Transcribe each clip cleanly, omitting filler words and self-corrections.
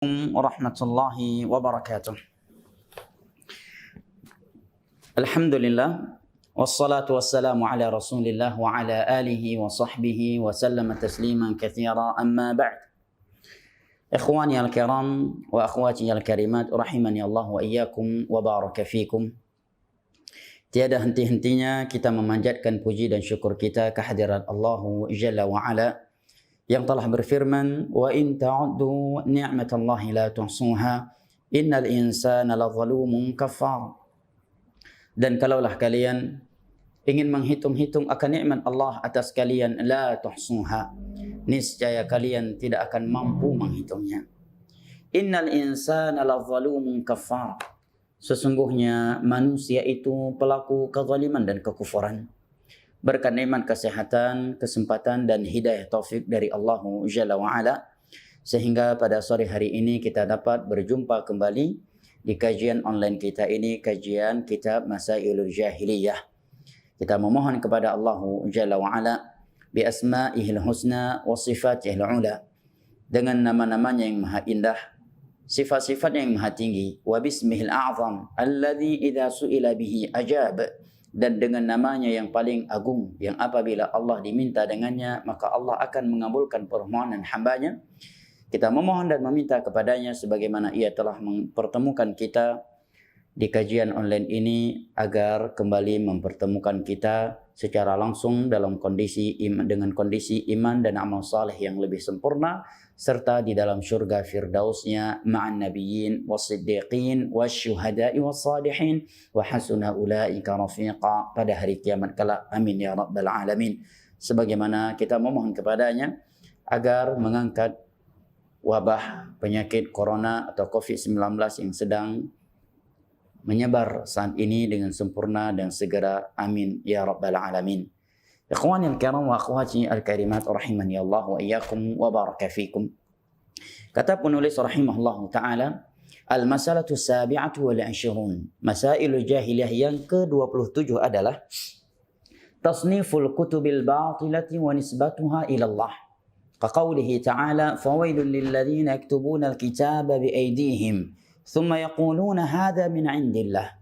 Warahmatullahi wabarakatuh. Alhamdulillah wassalatu wassalamu ala Rasulillah wa ala alihi wa sahbihi wa sallama tasliman katsira, amma ba'd. Ikhwani al-kiram wa akhwati al-karimat, rahimani Allah wa iyyakum wa baraka fikum. Tiada henti-hentinya kita memanjatkan puji dan syukur kita kehadirat Allah Jalla wa Ala yang telah berfirman, wa in ta'uddu ni'matallahi la tuhsuha innal insana lazalumun kafar. Dan kalaulah kalian ingin menghitung-hitung akan nikmat Allah atas kalian, la tuhsuha, niscaya kalian tidak akan mampu menghitungnya. Innal insana lazalumun kafar, sesungguhnya manusia itu pelaku kezaliman dan kekufuran. Berkat nikmat kesehatan, kesempatan dan hidayah taufik dari Allah Jalla wa Ala, sehingga pada sore hari ini kita dapat berjumpa kembali di kajian online kita ini, kajian kitab Masailul Jahiliyah. Kita memohon kepada Allah Jalla wa Ala bi asma'ihil husna wa sifatihil ula, dengan nama-namanya yang maha indah, sifat-sifatnya yang maha tinggi, wa bismihil a'zam alladhi idza su'ila bihi ajab, dan dengan namanya yang paling agung yang apabila Allah diminta dengannya maka Allah akan mengabulkan permohonan hambanya. Kita memohon dan meminta kepadanya sebagaimana ia telah mempertemukan kita di kajian online ini agar kembali mempertemukan kita secara langsung dalam kondisi iman, dengan kondisi iman dan amal saleh yang lebih sempurna, serta di dalam syurga firdausnya ma'an nabiyyin was-siddiqin wasyuhada'i was-salihin wa hasuna ulaika rafiqa pada hari kiamat kelak. Amin ya rabbal alamin. Sebagaimana kita memohon kepadanya agar mengangkat wabah penyakit corona atau COVID-19 yang sedang menyebar saat ini dengan sempurna dan segera. Amin ya rabbal alamin. Ikhwani al-kiram wa akhwati al-karimat, rahimani Allah wa iyyakum wa baraka fikum. Kata penulis rahimahullah ta'ala, al-masalatu sabi'atu wal 'ishrun, masailul jahiliyah yang ke-27 adalah tasniful kutubil batilati wa nisbatuha ila Allah. Kaqaulihi ta'ala, fawailul lil ladzina yaktubuna al-kitaba bi aydihim thumma yaquluna hadha min 'indillah.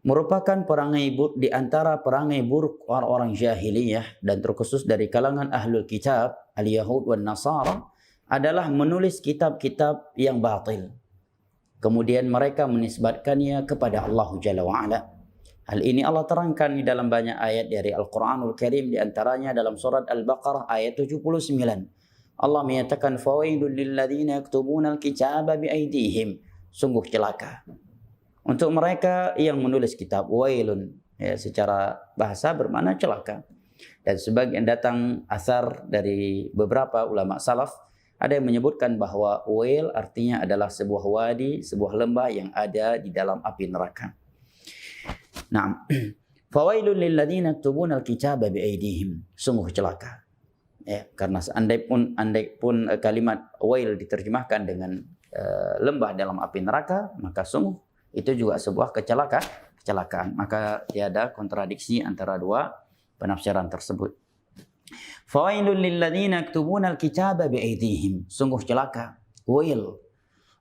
Merupakan perangai buruk di antara perangai buruk orang-orang jahiliyah dan terkhusus dari kalangan ahlul kitab, al-Yahud wan Nasara, adalah menulis kitab-kitab yang batil. Kemudian mereka menisbatkannya kepada Allah Jalla wa Ala. Hal ini Allah terangkan di dalam banyak ayat dari Al-Quranul Karim, di antaranya dalam surat Al-Baqarah ayat 79. Allah menyatakan, fawailul lil ladzina yaktubuna al-kitaba bi aydihim, sungguh celaka untuk mereka yang menulis kitab. Wailun, ya, secara bahasa bermakna celaka. Dan sebagian datang asar dari beberapa ulama salaf, ada yang menyebutkan bahwa wail artinya adalah sebuah wadi, sebuah lembah yang ada di dalam api neraka. Nah, fawailul lil ladzina yaktubuna al-kitaba bi aydihim, sungguh celaka. Ya, karena andai pun kalimat wail diterjemahkan dengan lembah dalam api neraka, maka sungguh itu juga sebuah kecelakaan. Maka tiada kontradiksi antara dua penafsiran tersebut. Fawailul lil ladzina yaktubuna al-kitaba bi aydihim, sungguh celaka, wail,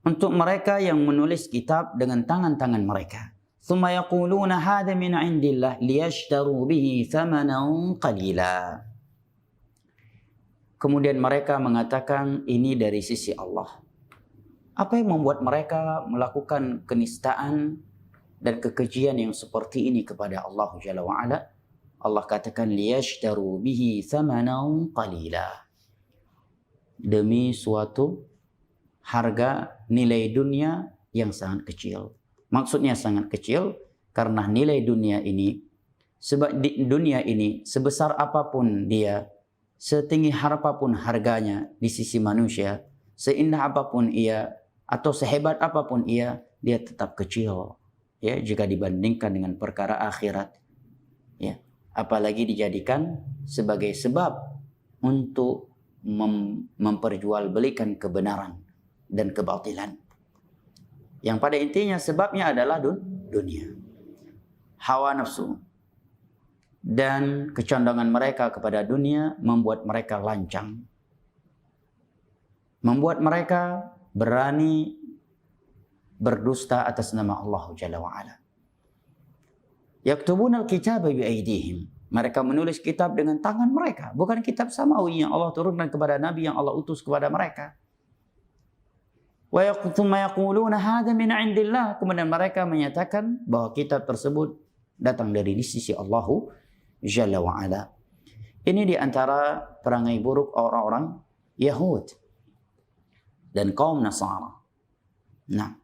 untuk mereka yang menulis kitab dengan tangan-tangan mereka. Tsumma yaquluna hadza min 'indillah liyashtaru bihi thamanan qalila. Kemudian mereka mengatakan ini dari sisi Allah. Apa yang membuat mereka melakukan kenistaan dan kekejian yang seperti ini kepada Allah Jalla wa Ala? Allah katakan liyashtaru bihi thamanan qalila, demi suatu harga nilai dunia yang sangat kecil. Maksudnya sangat kecil karena nilai dunia ini, sebab di dunia ini sebesar apapun dia, setinggi apapun harganya di sisi manusia, seindah apapun ia atau sehebat apapun ia, dia tetap kecil, ya, jika dibandingkan dengan perkara akhirat, ya. Apalagi dijadikan sebagai sebab untuk memperjualbelikan kebenaran dan kebatilan, yang pada intinya sebabnya adalah dunia, hawa nafsu, dan kecondongan mereka kepada dunia membuat mereka lancang. membuat mereka berani berdusta atas nama Allah Jalla wa'ala. Yaktubuna al-kitaba bi'aydihim. Mereka menulis kitab dengan tangan mereka, bukan kitab samawi yang Allah turunkan kepada Nabi yang Allah utus kepada mereka. Wa yaquluna hadza min 'indillah. Kemudian mereka menyatakan bahwa kitab tersebut datang dari sisi Allah Jalla wa'ala. Ini di antara perangai buruk orang-orang Yahud dan kaum Nasara. Nah,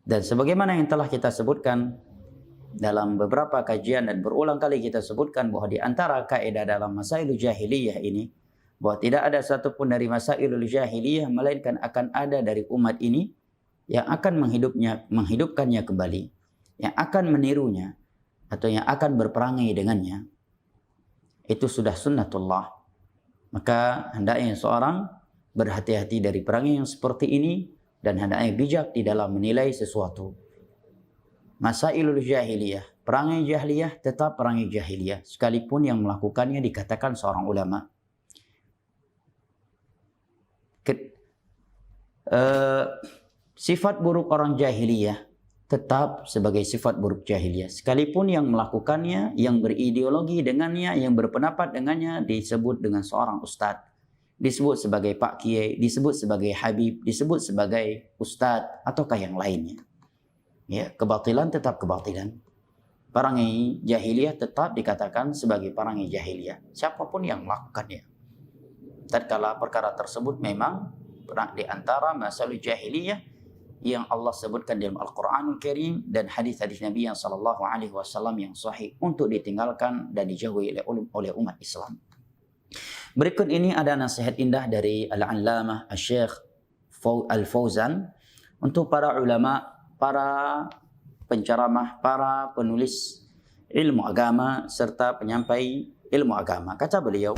dan sebagaimana yang telah kita sebutkan dalam beberapa kajian dan berulang kali kita sebutkan bahwa di antara kaidah dalam masailul jahiliyah ini, bahwa tidak ada satupun dari masailul jahiliyah melainkan akan ada dari umat ini yang akan menghidupkannya kembali, yang akan menirunya atau yang akan berperangai dengannya. Itu sudah sunnatullah. Maka hendaknya seorang berhati-hati dari perangai yang seperti ini dan hendaknya bijak di dalam menilai sesuatu. Masailul jahiliyah, perangai jahiliyah tetap perangai jahiliyah sekalipun yang melakukannya dikatakan seorang ulama. Sifat buruk orang jahiliyah tetap sebagai sifat buruk jahiliyah sekalipun yang melakukannya, yang berideologi dengannya, yang berpendapat dengannya disebut dengan seorang ustadz, disebut sebagai Pak Kiai, disebut sebagai Habib, disebut sebagai ustadz ataukah yang lainnya. Ya, kebatilan tetap kebatilan. Perangai jahiliyah tetap dikatakan sebagai perangai jahiliyah siapapun yang melakukannya. Tatkala perkara tersebut memang di antara masalah jahiliyah yang Allah sebutkan dalam Al-Qur'anul Karim dan hadis-hadis Nabi yang sallallahu alaihi wasallam yang sahih untuk ditinggalkan dan dijauhi oleh umat Islam. Berikut ini ada nasihat indah dari Al-Allamah Asy-Syaikh Al-Fauzan untuk para ulama, para penceramah, para penulis ilmu agama serta penyampai ilmu agama. Kata beliau,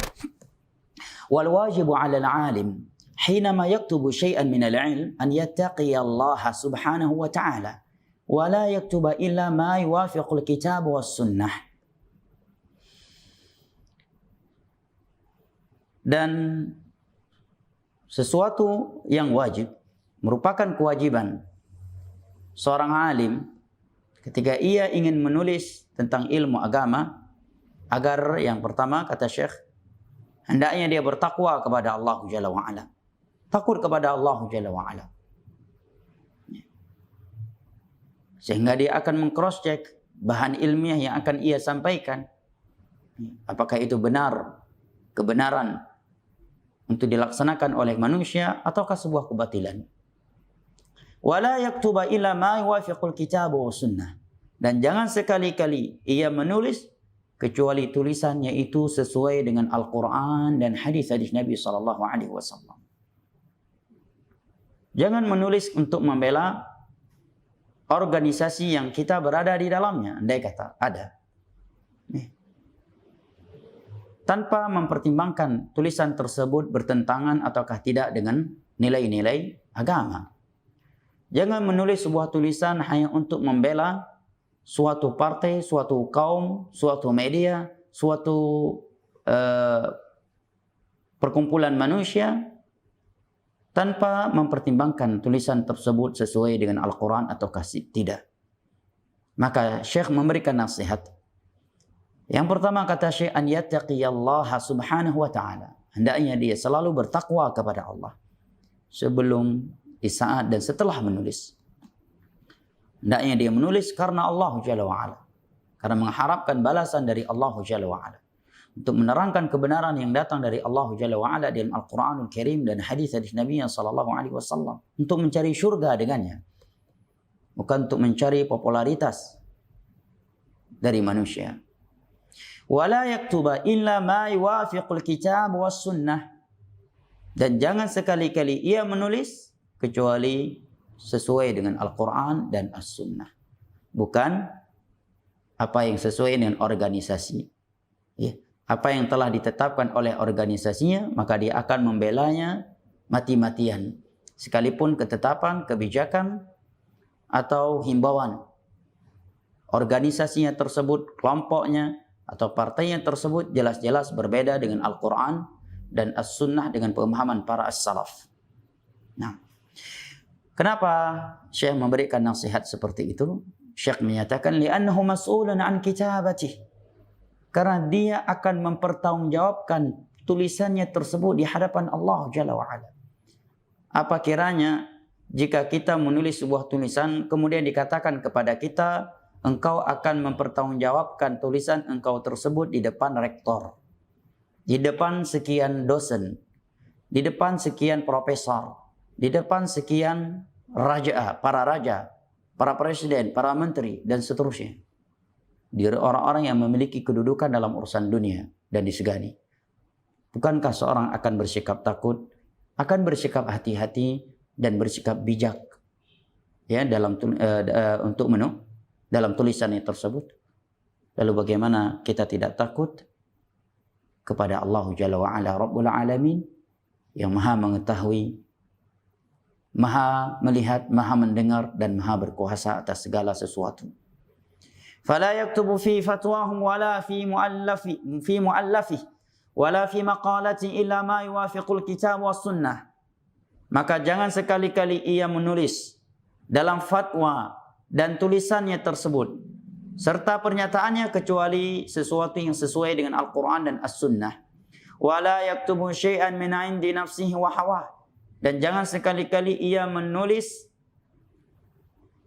wal wajibu 'ala al-'alim hinama yaktubu syai'an min al-'ilm an yattaqiya Allah subhanahu wa ta'ala wa la yaktuba illa ma yuwafiqu al-kitab was sunnah. Dan sesuatu yang wajib merupakan kewajiban seorang alim ketika ia ingin menulis tentang ilmu agama agar yang pertama kata Syekh hendaknya dia bertakwa kepada Allah Jalla wa'ala, takut kepada Allah Jalla wa'ala, sehingga dia akan meng-cross check bahan ilmiah yang akan ia sampaikan apakah itu benar, kebenaran untuk dilaksanakan oleh manusia ataukah sebuah kebatilan. Wala yaktuba illa ma yuwafiqul kitab wa sunnah. Dan jangan sekali-kali ia menulis kecuali tulisannya itu sesuai dengan Al-Quran dan hadis-hadis Nabi sallallahu alaihi wasallam. Jangan menulis untuk membela organisasi yang kita berada di dalamnya, andai kata ada. Tanpa mempertimbangkan tulisan tersebut bertentangan ataukah tidak dengan nilai-nilai agama. Jangan menulis sebuah tulisan hanya untuk membela suatu partai, suatu kaum, suatu media, suatu perkumpulan manusia tanpa mempertimbangkan tulisan tersebut sesuai dengan Al-Quran ataukah tidak. Maka Syekh memberikan nasihat. Yang pertama kata Syekh, an yattaqiyallaha subhanahu wa ta'ala. Hendaknya dia selalu bertakwa kepada Allah sebelum, di saat dan setelah menulis. Hendaknya dia menulis karena Allah Jalla wa'ala, karena mengharapkan balasan dari Allah Jalla wa'ala, untuk menerangkan kebenaran yang datang dari Allah Jalla wa'ala dalam Al-Quranul Karim dan hadis-hadis Nabi sallallahu alaihi wasallam, untuk mencari syurga dengannya, bukan untuk mencari popularitas dari manusia. Wala yaktuba illa ma yuwafiqul kitab was sunnah. Dan jangan sekali-kali ia menulis kecuali sesuai dengan Al-Quran dan As-Sunnah, bukan apa yang sesuai dengan organisasi. Ya, apa yang telah ditetapkan oleh organisasinya, maka dia akan membelanya mati-matian, sekalipun ketetapan, kebijakan, atau himbauan organisasinya tersebut, kelompoknya, atau partainya tersebut jelas-jelas berbeda dengan Al-Quran dan As-Sunnah dengan pemahaman para as-salaf. Nah, kenapa Syekh memberikan nasihat seperti itu? Syekh menyatakan li'annahu mas'ulun an kitabatih. Karena dia akan mempertanggungjawabkan tulisannya tersebut di hadapan Allah Jalla wa'ala. Apa kiranya jika kita menulis sebuah tulisan kemudian dikatakan kepada kita, engkau akan mempertanggungjawabkan tulisan engkau tersebut di depan rektor, di depan sekian dosen, di depan sekian profesor, di depan sekian raja, para presiden, para menteri, dan seterusnya. Dia orang-orang yang memiliki kedudukan dalam urusan dunia dan disegani. Bukankah seorang akan bersikap takut, akan bersikap hati-hati dan bersikap bijak ya dalam dalam tulisannya tersebut? Lalu bagaimana kita tidak takut kepada Allah Jalla wa Ala Rabbul Alamin yang Maha mengetahui, Maha melihat, Maha mendengar, dan Maha berkuasa atas segala sesuatu. Fala yaktubu fi fatwahum wala fi mu'allafih wala fi maqalati illa ma yuwafiqul kitab was sunnah. Maka jangan sekali-kali ia menulis dalam fatwa dan tulisannya tersebut serta pernyataannya kecuali sesuatu yang sesuai dengan Al-Quran dan As-Sunnah. Wala yaktubu syai'an min 'indi nafsihi wa hawah. Dan jangan sekali-kali ia menulis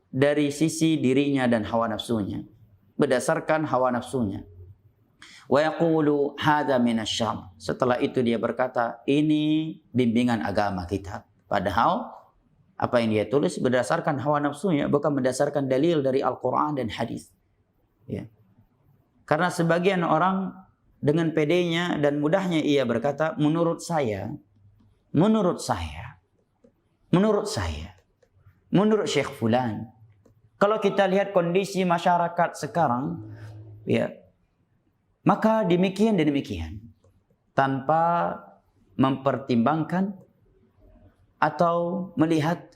dari sisi dirinya dan hawa nafsunya, berdasarkan hawa nafsunya. Wa yaqulu hadza minasyam. Setelah itu dia berkata, ini bimbingan agama kita. Padahal apa yang dia tulis berdasarkan hawa nafsunya, bukan berdasarkan dalil dari Al-Quran dan hadis. Ya. Karena sebagian orang dengan pedenya dan mudahnya ia berkata, menurut saya, menurut Syekh Fulan. Kalau kita lihat kondisi masyarakat sekarang, ya, maka demikian dan demikian, tanpa mempertimbangkan atau melihat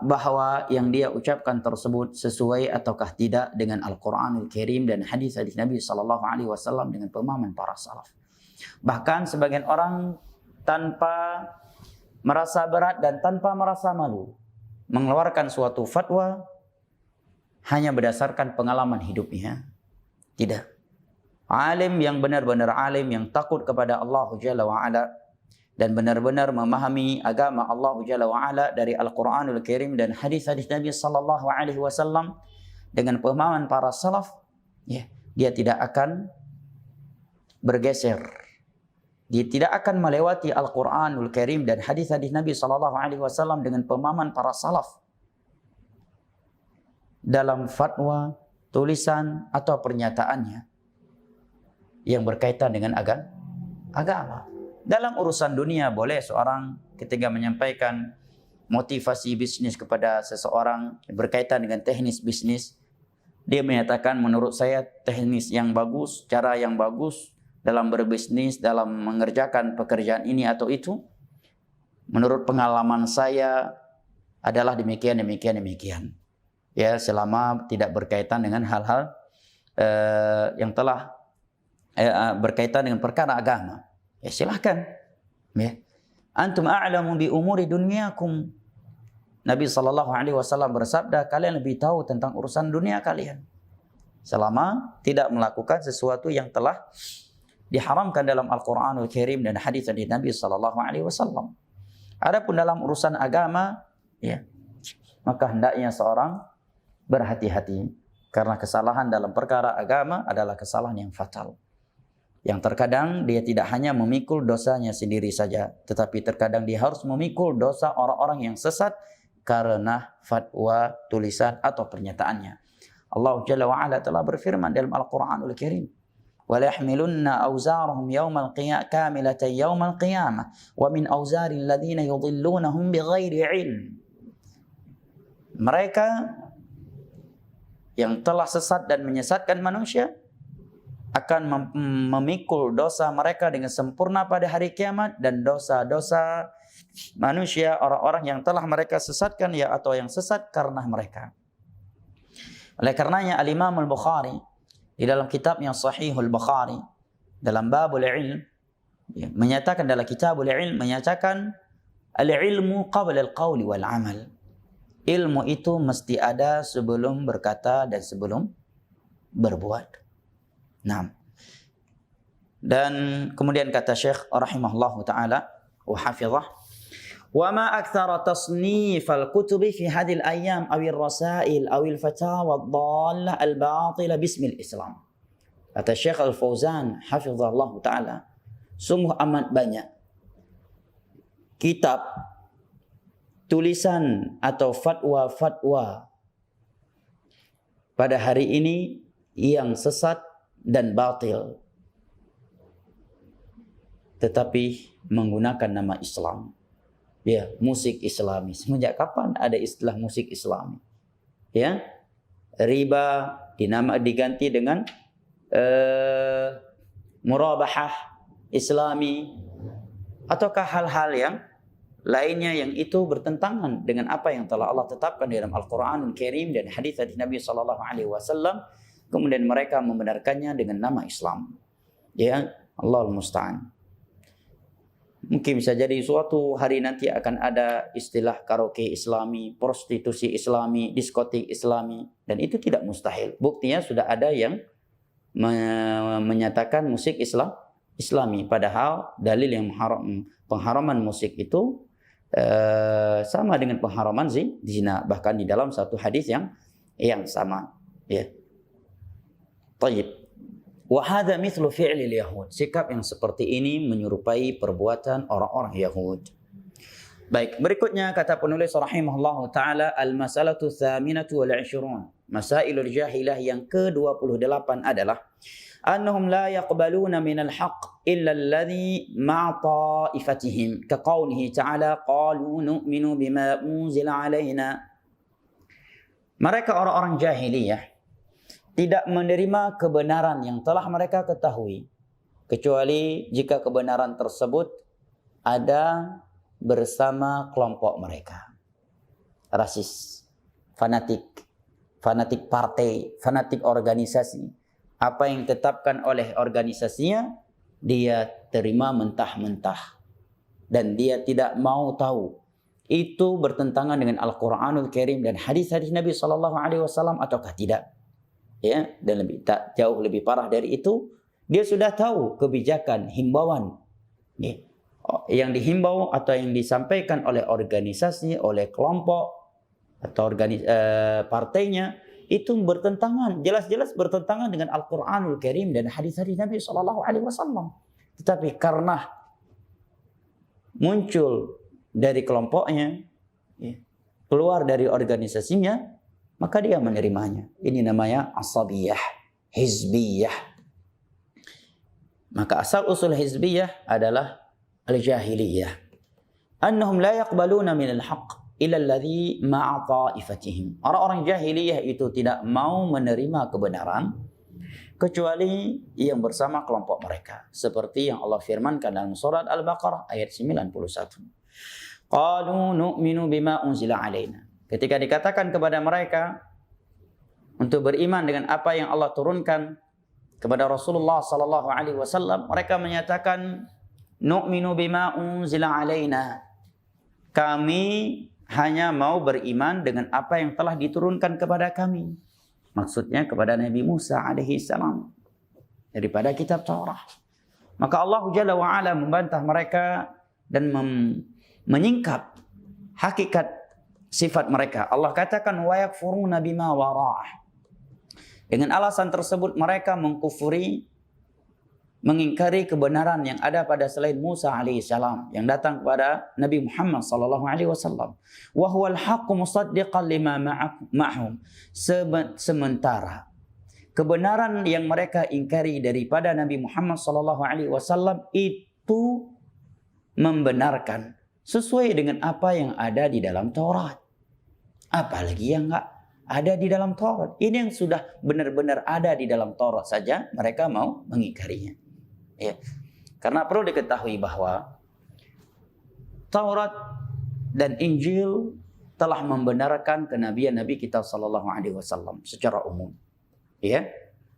bahwa yang dia ucapkan tersebut sesuai ataukah tidak dengan Al-Quranul Karim dan hadis-hadis Nabi SAW dengan pemahaman para salaf. Bahkan sebagian orang tanpa merasa berat dan tanpa merasa malu mengeluarkan suatu fatwa hanya berdasarkan pengalaman hidupnya. Tidak. Alim yang benar-benar alim, yang takut kepada Allah Jalla wa'ala dan benar-benar memahami agama Allah Jalla wa'ala dari Al-Quranul Karim dan hadis-hadis Nabi SAW dengan pemahaman para salaf, ya, dia tidak akan bergeser. Dia tidak akan melewati Al-Quranul Karim dan hadis-hadis Nabi SAW dengan pemahaman para salaf dalam fatwa, tulisan, atau pernyataannya yang berkaitan dengan agama. Dalam urusan dunia boleh seorang ketika menyampaikan motivasi bisnis kepada seseorang berkaitan dengan teknis bisnis, dia menyatakan menurut saya teknis yang bagus, cara yang bagus dalam berbisnis, dalam mengerjakan pekerjaan ini atau itu, menurut pengalaman saya adalah demikian. Ya, selama tidak berkaitan dengan hal-hal yang telah berkaitan dengan perkara agama. Ya silahkan. Ya. Antum a'lamu bi umuri dunyakum. Nabi SAW bersabda, kalian lebih tahu tentang urusan dunia kalian. Selama tidak melakukan sesuatu yang telah diharamkan dalam Al-Quranul Karim dan hadis dari Nabi SAW. Adapun dalam urusan agama, ya, maka hendaknya seorang berhati-hati. Karena kesalahan dalam perkara agama adalah kesalahan yang fatal. Yang terkadang dia tidak hanya memikul dosanya sendiri saja, tetapi terkadang dia harus memikul dosa orang-orang yang sesat karena fatwa, tulisan, atau pernyataannya. Allah Jalla wa'ala telah berfirman dalam Al-Quranul Karim, وَلَيَحْمِلُنَّ أَوْزَارَهُمْ يَوْمَ الْقِيَامَةِ كَامِلَةً يَوْمَ الْقِيَامَةِ وَمِنْ أَوْزَارِ الَّذِينَ يُضِلُّونَهُمْ بِغَيْرِ عِلْمٍ. Mereka yang telah sesat dan menyesatkan manusia akan memikul dosa mereka dengan sempurna pada hari kiamat, dan dosa-dosa manusia, orang-orang yang telah mereka sesatkan, ya, atau yang sesat karena mereka. Oleh karenanya Al-Imam Al-Bukhari di dalam kitabnya Sahihul Bukhari dalam Babul Ilm, ya, menyatakan dalam Kitabul Ilm, menyatakan Al-ilmu qabla al-qawli wal amal. Ilmu itu mesti ada sebelum berkata dan sebelum berbuat. Nah. Dan kemudian kata Syekh rahimahullahu taala wa hafizah, wa ma aktsara tasnif al-kutub fi hadhihi al-ayyam aw ar-rasail aw al-fatawa ad-dallah al-batila bismi al-Islam. Kata Syekh Al-Fauzan hafizahullahu taala, sungguh amat banyak kitab, tulisan atau fatwa-fatwa pada hari ini yang sesat dan batil, tetapi menggunakan nama Islam. Ya, musik Islami. Semenjak kapan ada istilah musik Islami? Ya, riba diganti dengan murabahah Islami, ataukah hal-hal yang lainnya yang itu bertentangan dengan apa yang telah Allah tetapkan di dalam Al-Quranul Karim dan hadis-hadis Nabi sallallahu alaihi wasallam, kemudian mereka membenarkannya dengan nama Islam. Ya, Allahul musta'an. Mungkin bisa jadi suatu hari nanti akan ada istilah karaoke Islami, prostitusi Islami, diskotik Islami, dan itu tidak mustahil. Buktinya sudah ada yang menyatakan musik Islami, padahal dalil yang pengharaman musik itu sama dengan pengharaman zina, bahkan di dalam satu hadis yang sama. Ya. Tayyib. Wa hadza mithlu fi'lil yahud. Sikap yang seperti ini menyerupai perbuatan orang-orang Yahud. Baik, berikutnya kata penulis rahimahullahu taala, al-masalatu tsaminatu wal 'ishrun. Masailul jahilah yang ke-28 adalah annahum la yaqbaluna minal haqq illa alladhi ma'a ta'ifatihim, ka qawlihi ta'ala qalu nu'minu bima unzila 'alaina. Mereka orang-orang jahiliyah tidak menerima kebenaran yang telah mereka ketahui, kecuali jika kebenaran tersebut ada bersama kelompok mereka. Rasis, fanatik partai, fanatik organisasi. Apa yang ditetapkan oleh organisasinya, dia terima mentah-mentah. Dan dia tidak mau tahu itu bertentangan dengan Al-Quranul Karim dan hadis-hadis Nabi SAW ataukah tidak. Ya, dan jauh lebih parah dari itu, dia sudah tahu kebijakan himbauan yang dihimbau atau yang disampaikan oleh organisasi, oleh kelompok atau partainya, itu bertentangan, jelas-jelas bertentangan dengan Al-Quranul Karim dan hadis-hadis Nabi SAW. Tetapi karena muncul dari kelompoknya, keluar dari organisasinya, maka dia menerimanya. Ini namanya asabiyah, hizbiyah. Maka asal usul hizbiyah adalah al-jahiliyah. Annahum la yaqbaluna minal haqq illa alladhi ma'a ta'ifatihim. Orang-orang jahiliyah itu tidak mau menerima kebenaran kecuali yang bersama kelompok mereka. Seperti yang Allah firmankan dalam surat Al-Baqarah ayat 91. Qalu nu'minu bima unzila 'alaina. Ketika dikatakan kepada mereka untuk beriman dengan apa yang Allah turunkan kepada Rasulullah sallallahu alaihi wasallam, mereka menyatakan nu'minu bima unzila 'alaina. Kami hanya mau beriman dengan apa yang telah diturunkan kepada kami. Maksudnya kepada Nabi Musa alaihi salam daripada kitab Taurat. Maka Allah Jalla wa Ala membantah mereka dan menyingkap hakikat sifat mereka. Allah katakan wa yakfuruna bima wara'ah. Dengan alasan tersebut mereka mengkufuri, mengingkari kebenaran yang ada pada selain Musa alaihissalam yang datang kepada Nabi Muhammad sallallahu alaihi wasallam. Wa huwal haqqu musaddiqan lima ma'hum. Sementara kebenaran yang mereka ingkari daripada Nabi Muhammad sallallahu alaihi wasallam itu membenarkan sesuai dengan apa yang ada di dalam Taurat. Apalagi yang enggak ada di dalam Taurat. Ini yang sudah benar-benar ada di dalam Taurat saja mereka mau mengingkarinya. Ya. Karena perlu diketahui bahwa Taurat dan Injil telah membenarkan kenabian Nabi kita sallallahu alaihi wasallam secara umum. Ya.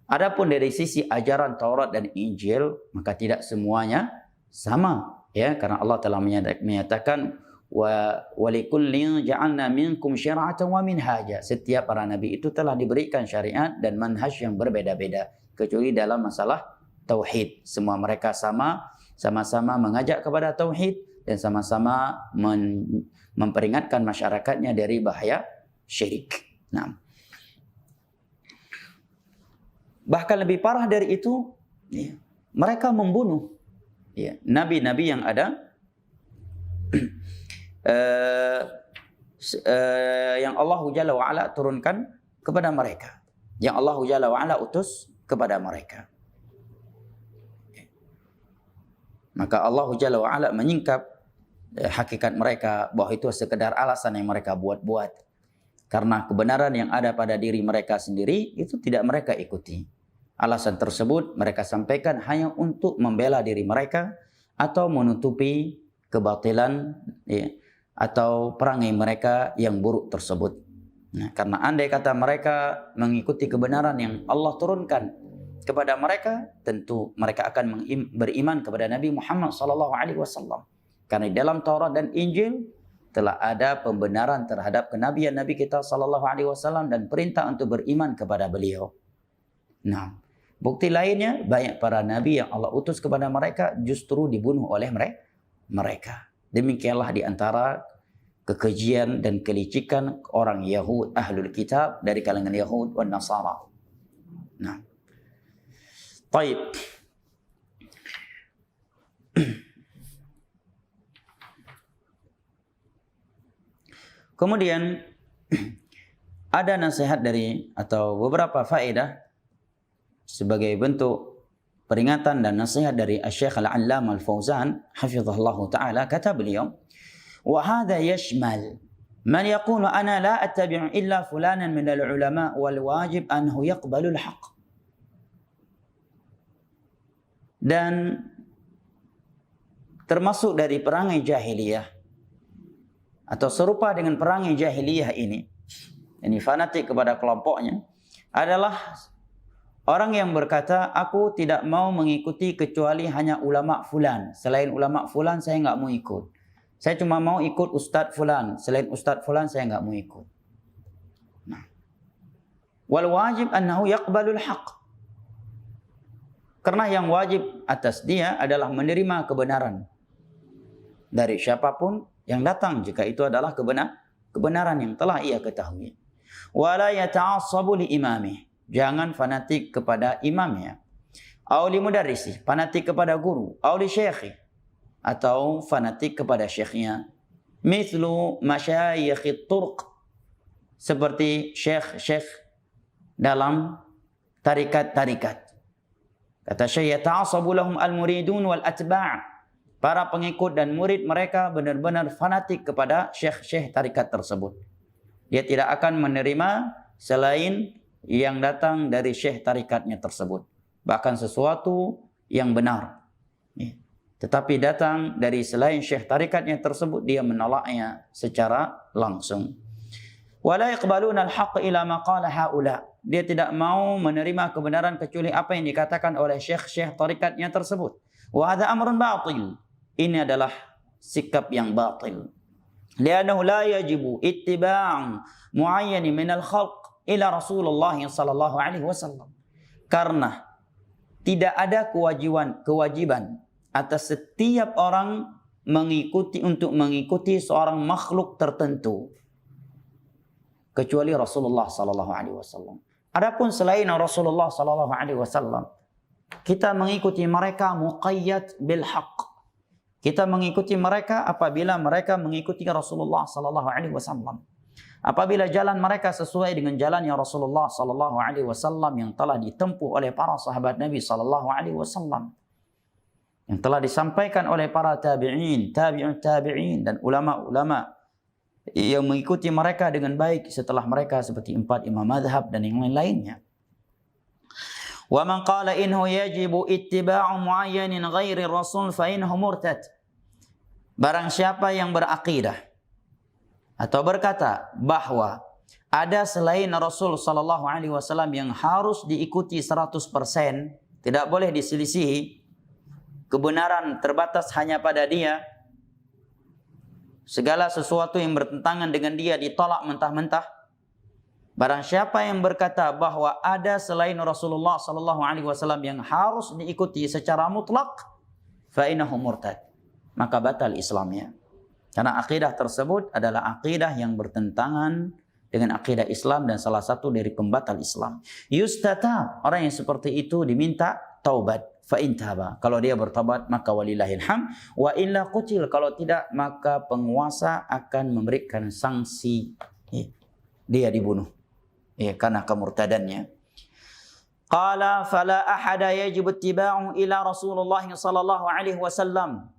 Adapun dari sisi ajaran Taurat dan Injil, maka tidak semuanya sama, ya, karena Allah telah menyatakan wa walikulli ja'alna minkum syir'atan wa minhaja. Setiap para nabi itu telah diberikan syariat dan manhaj yang berbeda-beda, kecuali dalam masalah tauhid. Semua mereka sama-sama mengajak kepada tauhid dan sama-sama memperingatkan masyarakatnya dari bahaya syirik. Nah, bahkan lebih parah dari itu, mereka membunuh nabi-nabi yang ada yang Allah Jalla wa'ala turunkan kepada mereka, yang Allah Jalla wa'ala utus kepada mereka. Maka Allah Jalla wa'ala menyingkap hakikat mereka bahwa itu sekedar alasan yang mereka buat-buat, karena kebenaran yang ada pada diri mereka sendiri itu tidak mereka ikuti. Alasan tersebut mereka sampaikan hanya untuk membela diri mereka atau menutupi kebatilan atau perangai mereka yang buruk tersebut. Nah, karena andai kata mereka mengikuti kebenaran yang Allah turunkan kepada mereka, tentu mereka akan beriman kepada Nabi Muhammad SAW. Karena dalam Taurat dan Injil telah ada pembenaran terhadap kenabian Nabi kita SAW dan perintah untuk beriman kepada beliau. Nah, bukti lainnya, banyak para nabi yang Allah utus kepada mereka justru dibunuh oleh mereka. Demikianlah di antara kekejian dan kelicikan orang Yahud, Ahlul Kitab dari kalangan Yahud dan Nasara. Nah, baik. Kemudian ada nasihat dari atau beberapa faedah sebagai bentuk peringatan dan nasihat dari Asy-Syaikh Al-'Allamah Al-Fauzan hafizahullahu taala. Kata beliau, wa hadha yashmal man yaqulu ana la attabi'u illa fulanan min al-ulama wal wajib anhu yaqbalu al-haq. Dan termasuk dari perangai jahiliyah atau serupa dengan perangai jahiliyah ini fanatik kepada kelompoknya, adalah orang yang berkata, aku tidak mau mengikuti kecuali hanya ulama fulan. Selain ulama fulan saya enggak mau ikut. Saya cuma mau ikut ustaz fulan. Selain ustaz fulan saya enggak mau ikut. Nah, wal wajib annahu yaqbalul haqq. Karena yang wajib atas dia adalah menerima kebenaran dari siapapun yang datang, jika itu adalah kebenaran yang telah ia ketahui. Wala yata'assabu li imamih. Jangan fanatik kepada imamnya. Au li mudarrisi, fanatik kepada guru. Au li syekhi, atau fanatik kepada syekhnya. Mithlu masyayikh turq, seperti syekh-syekh dalam tarikat-tarikat. Kata Syekh, yata'assabu lahum al-muridun wal atba'. Para pengikut dan murid mereka benar-benar fanatik kepada syekh-syekh tarikat tersebut. Dia tidak akan menerima selain yang datang dari syekh tarikatnya tersebut, bahkan sesuatu yang benar. Tetapi datang dari selain syekh tarikatnya tersebut, dia menolaknya secara langsung. Wala yaqbaluna al-haqq ila ma qala haula. Dia tidak mau menerima kebenaran kecuali apa yang dikatakan oleh syekh-syekh tarikatnya tersebut. Wa hadha amrun batil. Ini adalah sikap yang batil. Li'annahu la yajibu ittiba'u mu'ayyan min al-khalq ila Rasulullah sallallahu alaihi wasallam. Karena tidak ada kewajiban atas setiap orang mengikuti seorang makhluk tertentu kecuali Rasulullah sallallahu alaihi wasallam. Adapun selain Rasulullah sallallahu alaihi wasallam, kita mengikuti mereka muqayyad bil haqq. Kita mengikuti mereka apabila mereka mengikuti Rasulullah sallallahu alaihi wasallam. Apabila jalan mereka sesuai dengan jalannya Rasulullah sallallahu alaihi wasallam yang telah ditempuh oleh para sahabat Nabi sallallahu alaihi wasallam, yang telah disampaikan oleh para tabi'in, tabi'in dan ulama-ulama yang mengikuti mereka dengan baik setelah mereka, seperti 4 imam mazhab dan yang lain-lainnya. Wa man qala innahu yajibu ittiba'u mu'ayyanin ghairi rasul fa innahu murtad. Barang siapa yang berakidah atau berkata bahwa ada selain Rasul sallallahu alaihi wasallam yang harus diikuti 100%, tidak boleh diselisihi, kebenaran terbatas hanya pada dia, Segala sesuatu yang bertentangan dengan dia ditolak mentah-mentah. Barang siapa yang berkata bahwa ada selain Rasulullah sallallahu alaihi wasallam yang harus diikuti secara mutlak, fa innahu murtad. Maka batal Islamnya. Karena akidah tersebut adalah akidah yang bertentangan dengan akidah Islam dan salah satu dari pembatal Islam. Yustatab, orang yang seperti itu diminta taubat. Fa in taba, kalau dia bertobat maka walillahil hamd, wa illa qutil, kalau tidak maka penguasa akan memberikan sanksi, dia dibunuh karena kemurtadannya. Qala fala ahada yajib ittiba'u ila Rasulullah sallallahu alaihi wasallam,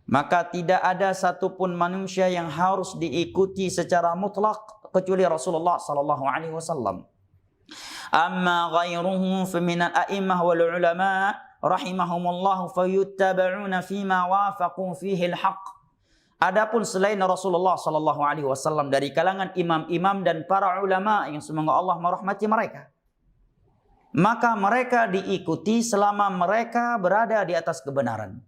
maka tidak ada satupun manusia yang harus diikuti secara mutlak kecuali Rasulullah sallallahu alaihi wasallam. Amma ghairuhu fa min al-a'immah wal ulama rahimahumullah fayuttaba'una fima wafaqu fihi al-haq. Adapun selain Rasulullah sallallahu alaihi wasallam dari kalangan imam-imam dan para ulama yang semoga Allah merahmati mereka, maka mereka diikuti selama mereka berada di atas kebenaran.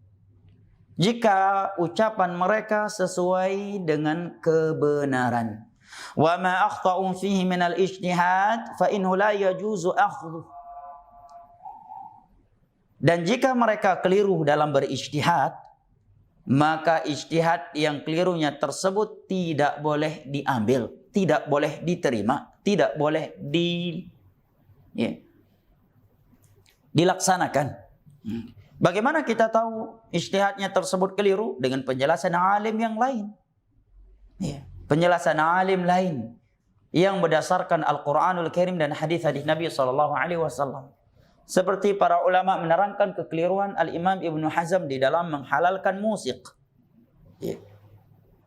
Jika ucapan mereka sesuai dengan kebenaran. Wa ma akhta'u fihi min al-ijtihad fa innahu la yajuzu akhdhu. Dan jika mereka keliru dalam berijtihad, maka ijtihad yang kelirunya tersebut tidak boleh diambil, tidak boleh diterima, tidak boleh dilaksanakan. Bagaimana kita tahu ijtihadnya tersebut keliru? Dengan penjelasan alim yang lain. Penjelasan alim lain yang berdasarkan Al-Quranul Karim dan hadis-hadis Nabi SAW. Seperti para ulama menerangkan kekeliruan Al-Imam Ibnu Hazm di dalam menghalalkan musik.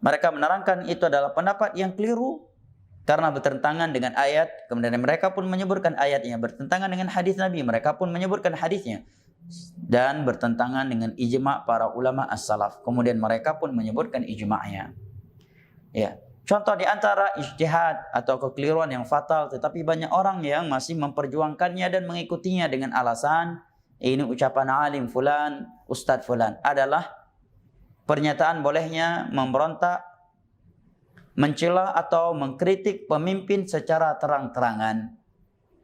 Mereka menerangkan itu adalah pendapat yang keliru karena bertentangan dengan ayat. Kemudian mereka pun menyebutkan ayatnya, bertentangan dengan hadis Nabi, mereka pun menyebutkan hadisnya, dan bertentangan dengan ijma' para ulama as-salaf. Kemudian mereka pun menyebutkan ijma'nya. Contoh di antara ijtihad atau kekeliruan yang fatal, tetapi banyak orang yang masih memperjuangkannya dan mengikutinya dengan alasan ini ucapan alim fulan, ustadz fulan, adalah pernyataan bolehnya memberontak, mencela atau mengkritik pemimpin secara terang-terangan.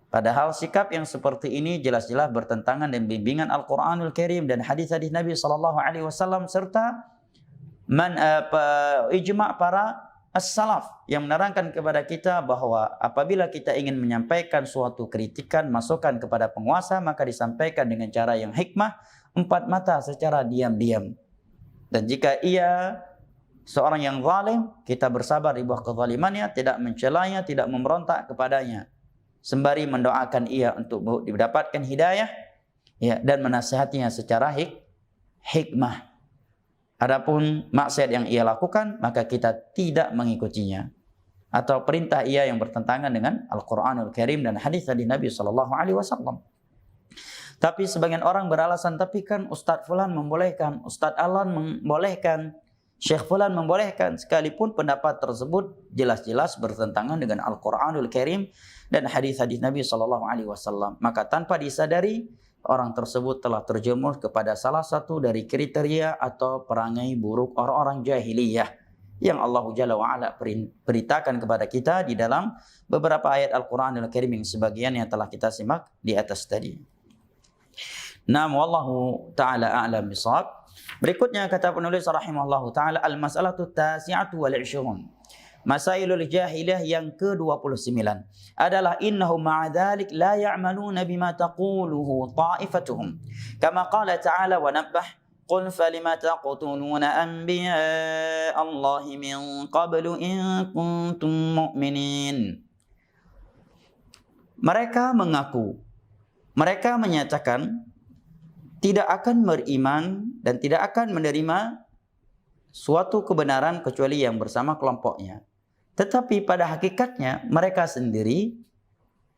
Padahal sikap yang seperti ini jelas-jelas bertentangan dengan bimbingan Al-Quranul Karim dan hadis-hadis Nabi SAW serta ijma' para as-salaf yang menerangkan kepada kita bahwa apabila kita ingin menyampaikan suatu kritikan, masukan kepada penguasa, maka disampaikan dengan cara yang hikmah, empat mata secara diam-diam. Dan jika ia seorang yang zalim, kita bersabar di bawah kezalimannya, tidak mencelanya, tidak memberontak kepadanya, sembari mendoakan ia untuk mendapatkan hidayah, dan menasihatinya secara hikmah. Adapun maksiat yang ia lakukan, maka kita tidak mengikutinya. Atau perintah ia yang bertentangan dengan Al-Quranul Karim dan hadis dari Nabi SAW. Tapi sebagian orang beralasan, tapi kan Ustadz Fulan membolehkan, Ustadz Alan membolehkan, Syekh Fulan membolehkan. Sekalipun pendapat tersebut jelas-jelas bertentangan dengan Al-Quranul Karim dan hadis-hadis Nabi SAW. Maka tanpa disadari, orang tersebut telah terjerumus kepada salah satu dari kriteria atau perangai buruk orang-orang jahiliyah yang Allah Jalla wa'ala beritakan kepada kita di dalam beberapa ayat Al-Quranul Karim yang sebagian yang telah kita simak di atas tadi. Naam, wallahu ta'ala a'lam bishawab. Berikutnya kata penulis rahimahullahu ta'ala, al-mas'alatu tasi'atu wal 'ishrun. Masailul jahiliyah yang ke-29 adalah innahum ma'a dhalik la ya'maluna bima taquluhu ta'ifatuhum. Kama qala ta'ala wa nabbah qul falima taqtuluna anbiya Allahi min qablu in kuntum mu'minin. Mereka mengaku, mereka menyatakan tidak akan beriman dan tidak akan menerima suatu kebenaran kecuali yang bersama kelompoknya. Tetapi pada hakikatnya mereka sendiri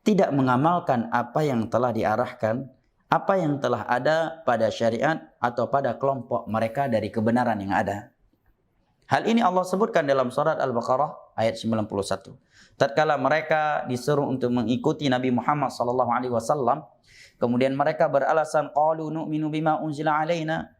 tidak mengamalkan apa yang telah diarahkan, apa yang telah ada pada syariat atau pada kelompok mereka dari kebenaran yang ada. Hal ini Allah sebutkan dalam surat Al-Baqarah ayat 91. Tatkala mereka disuruh untuk mengikuti Nabi Muhammad SAW, kemudian mereka beralasan qalu nu'minu bima unzila alaina,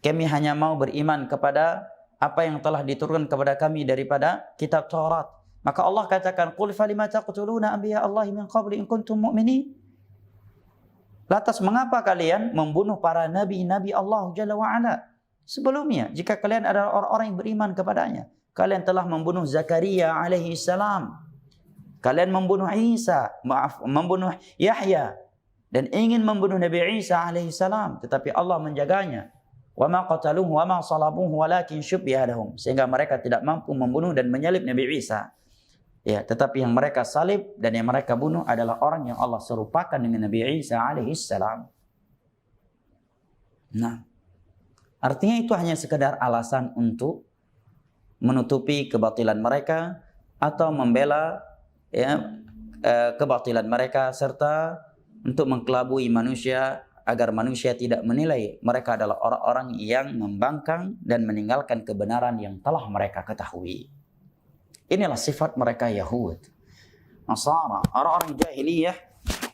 kami hanya mau beriman kepada apa yang telah diturunkan kepada kami daripada kitab Taurat. Maka Allah katakan, "Qul falima taqtuluna anbiya Allahi min qabli in kuntum mu'minin?" Lantas mengapa kalian membunuh para nabi-nabi Allah Jalla wa Ala sebelumnya? Jika kalian adalah orang-orang yang beriman kepadanya. Kalian telah membunuh Zakaria alaihi salam. Kalian membunuh membunuh Yahya dan ingin membunuh Nabi Isa alaihi salam, tetapi Allah menjaganya. Wa ma qataluhu wa ma salabuhu walakin syubbiha lahum, sehingga mereka tidak mampu membunuh dan menyalib Nabi Isa. Ya, tetapi yang mereka salib dan yang mereka bunuh adalah orang yang Allah serupakan dengan Nabi Isa alaihi salam. Nah, artinya itu hanya sekedar alasan untuk menutupi kebatilan mereka atau membela kebatilan mereka, serta untuk mengkelabui manusia agar manusia tidak menilai mereka adalah orang-orang yang membangkang dan meninggalkan kebenaran yang telah mereka ketahui. Inilah sifat mereka Yahud, Nasara, orang-orang jahiliyah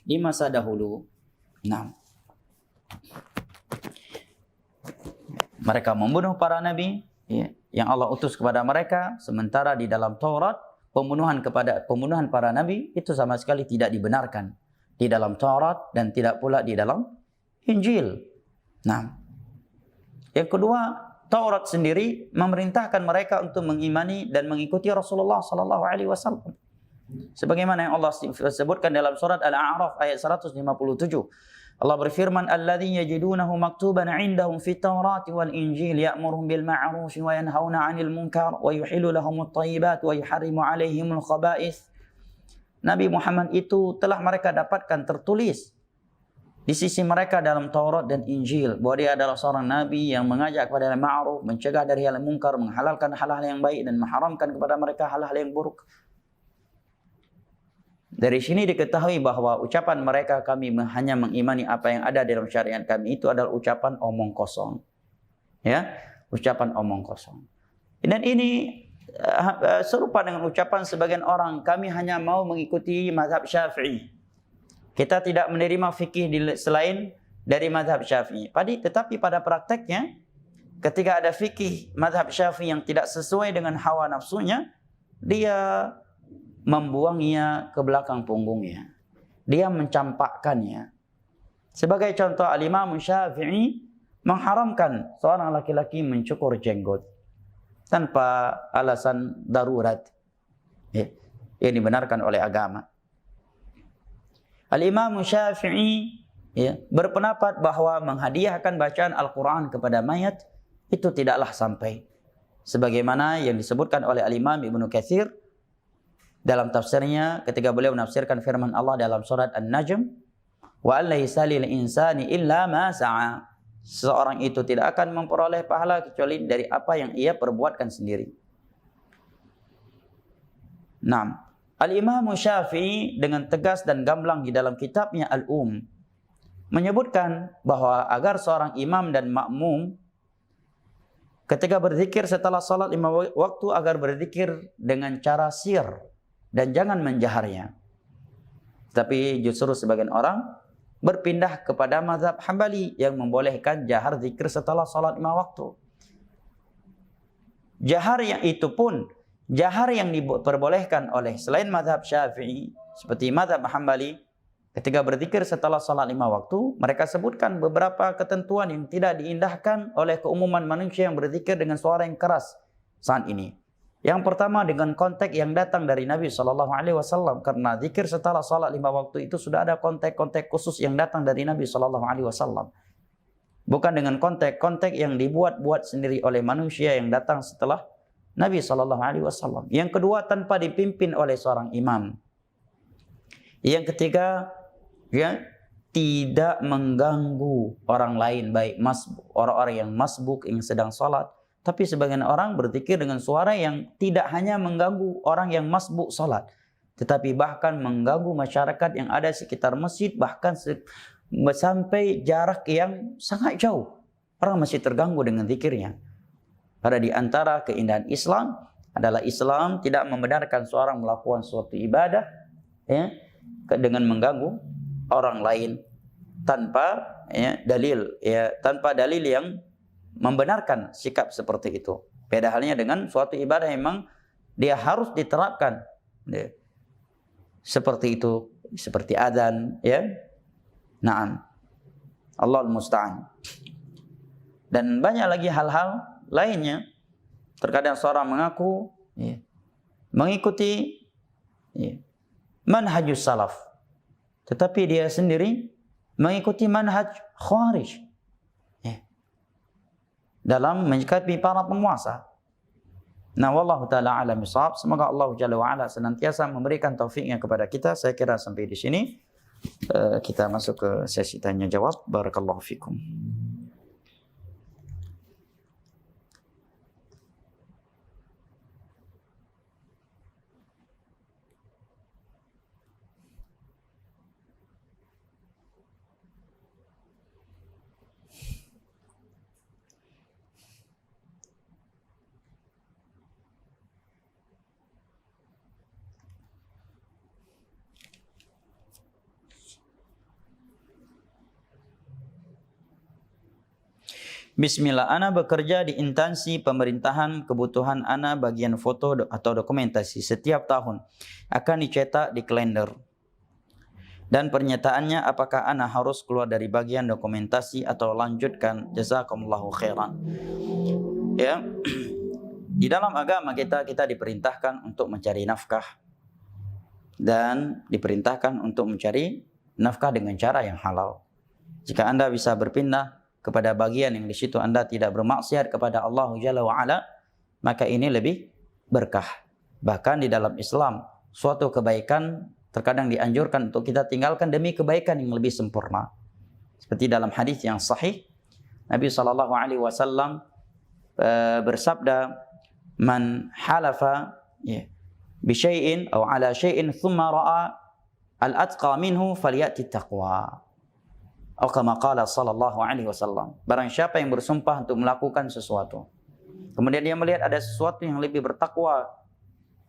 di masa dahulu. Nah, mereka membunuh para nabi yang Allah utus kepada mereka, sementara di dalam Taurat pembunuhan para nabi itu sama sekali tidak dibenarkan di dalam Taurat dan tidak pula di dalam Injil. Nah, yang kedua, Taurat sendiri memerintahkan mereka untuk mengimani dan mengikuti Rasulullah sallallahu alaihi wasallam. Sebagaimana yang Allah sebutkan dalam surat Al-A'raf ayat 157. Allah berfirman, "Alladzina yajidunahu maktuban 'indahum fit Taurati wal Injil ya'muruhum bil ma'ruf wa yanhauna 'anil munkar wa yuhillu lahumut thayyibat wa yuharrimu 'alaihimul khaba'ith." Nabi Muhammad itu telah mereka dapatkan tertulis di sisi mereka dalam Taurat dan Injil bahwa dia adalah seorang nabi yang mengajak kepada yang ma'ruf, mencegah dari hal yang mungkar, menghalalkan hal-hal yang baik dan mengharamkan kepada mereka hal-hal yang buruk. Dari sini diketahui bahwa ucapan mereka, kami hanya mengimani apa yang ada dalam syariat kami, itu adalah ucapan omong kosong. Ya, ucapan omong kosong. Dan ini serupa dengan ucapan sebagian orang, kami hanya mau mengikuti mazhab Syafi'i. Kita tidak menerima fikih selain dari mazhab Syafi'i. Tetapi pada prakteknya, ketika ada fikih mazhab Syafi'i yang tidak sesuai dengan hawa nafsunya, dia membuangnya ke belakang punggungnya. Dia mencampakkannya. Sebagai contoh, Al-Imam Syafi'i mengharamkan seorang laki-laki mencukur jenggot tanpa alasan darurat. Ini dibenarkan oleh agama. Al-Imam Syafi'i berpendapat bahwa menghadiahkan bacaan Al-Quran kepada mayat itu tidaklah sampai. Sebagaimana yang disebutkan oleh Al-Imam Ibnu Katsir dalam tafsirnya ketika beliau menafsirkan firman Allah dalam surat An-Najm, "Wa laysa lil insani illa ma sa'a." Seorang itu tidak akan memperoleh pahala kecuali dari apa yang ia perbuatkan sendiri. Nah, Al-Imam Syafi'i dengan tegas dan gamblang di dalam kitabnya Al-Um menyebutkan bahwa agar seorang imam dan makmum ketika berzikir setelah salat 5 waktu agar berzikir dengan cara sir dan jangan menjaharnya. Tapi justru sebagian orang berpindah kepada mazhab Hambali yang membolehkan jahar zikir setelah salat 5 waktu. Jahar yang diperbolehkan oleh selain mazhab Syafi'i seperti mazhab Hambali ketika berzikir setelah salat 5 waktu, mereka sebutkan beberapa ketentuan yang tidak diindahkan oleh keumuman manusia yang berzikir dengan suara yang keras saat ini. Yang pertama, dengan konteks yang datang dari Nabi SAW, karena zikir setelah salat 5 waktu itu sudah ada konteks-konteks khusus yang datang dari Nabi SAW. Bukan dengan konteks yang dibuat-buat sendiri oleh manusia yang datang setelah Nabi SAW. Yang kedua, tanpa dipimpin oleh seorang imam. Yang ketiga, tidak mengganggu orang lain, baik orang-orang yang masbuk yang sedang salat. Tapi sebagian orang berzikir dengan suara yang tidak hanya mengganggu orang yang masbuk salat, tetapi bahkan mengganggu masyarakat yang ada sekitar masjid, bahkan sampai jarak yang sangat jauh. Orang masih terganggu dengan zikirnya. Pada di antara keindahan Islam adalah Islam tidak membenarkan seorang melakukan suatu ibadah dengan mengganggu orang lain tanpa dalil yang membenarkan sikap seperti itu. Beda halnya dengan suatu ibadah yang memang dia harus diterapkan. Ya. Seperti itu, seperti adzan, ya. Naam. Allahul musta'an. Dan banyak lagi hal-hal lainnya. Terkadang seorang mengaku ya, mengikuti ya, manhajus salaf, tetapi dia sendiri mengikuti manhaj khawarij ya, dalam menyikapi para penguasa. Nah, wallahu taala alam bisawab. Semoga Allah Jalla wa ala senantiasa memberikan taufiknya kepada kita. Saya kira sampai di sini kita masuk ke sesi tanya jawab. Barakallahu fikum. Bismillah, ana bekerja di instansi pemerintahan. Kebutuhan ana bagian foto atau dokumentasi setiap tahun akan dicetak di kalender. Dan pernyataannya, apakah ana harus keluar dari bagian dokumentasi atau lanjutkan? Jazakumullahu khairan. Ya, di dalam agama kita diperintahkan untuk mencari nafkah dan diperintahkan untuk mencari nafkah dengan cara yang halal. Jika anda bisa berpindah kepada bagian yang di situ anda tidak bermaksiat kepada Allah Jalla wa ala, maka ini lebih berkah. Bahkan di dalam Islam, suatu kebaikan terkadang dianjurkan untuk kita tinggalkan demi kebaikan yang lebih sempurna. Seperti dalam hadis yang sahih, Nabi SAW bersabda, "Man halafa bi syai'in aw ala syai'in thumma ra'a al-atqa minhu falyati taqwa." Atau kama qala sallallahu alaihi wasallam. Barang siapa yang bersumpah untuk melakukan sesuatu, kemudian dia melihat ada sesuatu yang lebih bertakwa,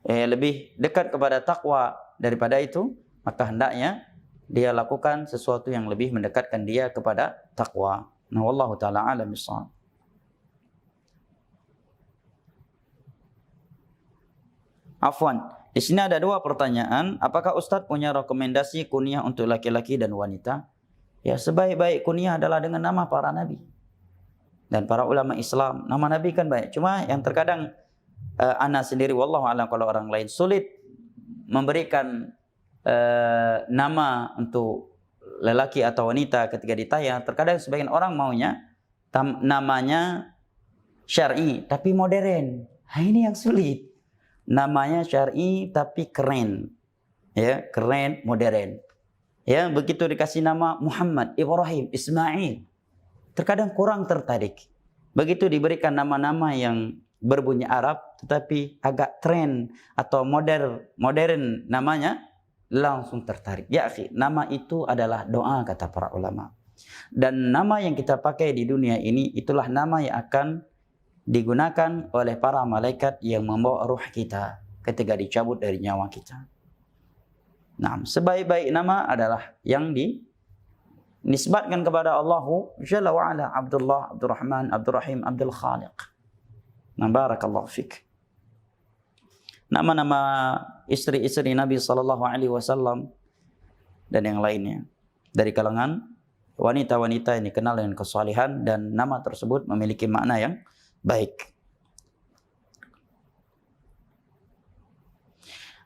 lebih dekat kepada takwa daripada itu, maka hendaknya dia lakukan sesuatu yang lebih mendekatkan dia kepada takwa. Nah, wallahu taala alam bissawab. Afwan, di sini ada dua pertanyaan. Apakah Ustadz punya rekomendasi kunyah untuk laki-laki dan wanita? Ya, sebaik-baik kunyah adalah dengan nama para nabi dan para ulama Islam. Nama nabi kan banyak. Cuma yang terkadang ana sendiri wallahu a'lam, kalau orang lain sulit memberikan nama untuk lelaki atau wanita ketika ditanya. Terkadang sebagian orang maunya namanya syar'i tapi modern. Nah, ini yang sulit. Namanya syar'i tapi keren. Ya, keren, modern. Ya, begitu dikasih nama Muhammad, Ibrahim, Ismail, terkadang kurang tertarik. Begitu diberikan nama-nama yang berbunyi Arab tetapi agak tren atau modern namanya, langsung tertarik. Ya akhi, nama itu adalah doa kata para ulama. Dan nama yang kita pakai di dunia ini itulah nama yang akan digunakan oleh para malaikat yang membawa ruh kita ketika dicabut dari nyawa kita. Nah, sebaik-baik nama adalah yang dinisbatkan kepada Allah Jalla wa ala. Abdullah, Abdurrahman, Abdurrahim, Abdul Khaliq. Nah, barakallahu fik. Nama-nama istri-istri Nabi SAW dan yang lainnya dari kalangan wanita-wanita yang dikenal dengan kesalehan, dan nama tersebut memiliki makna yang baik.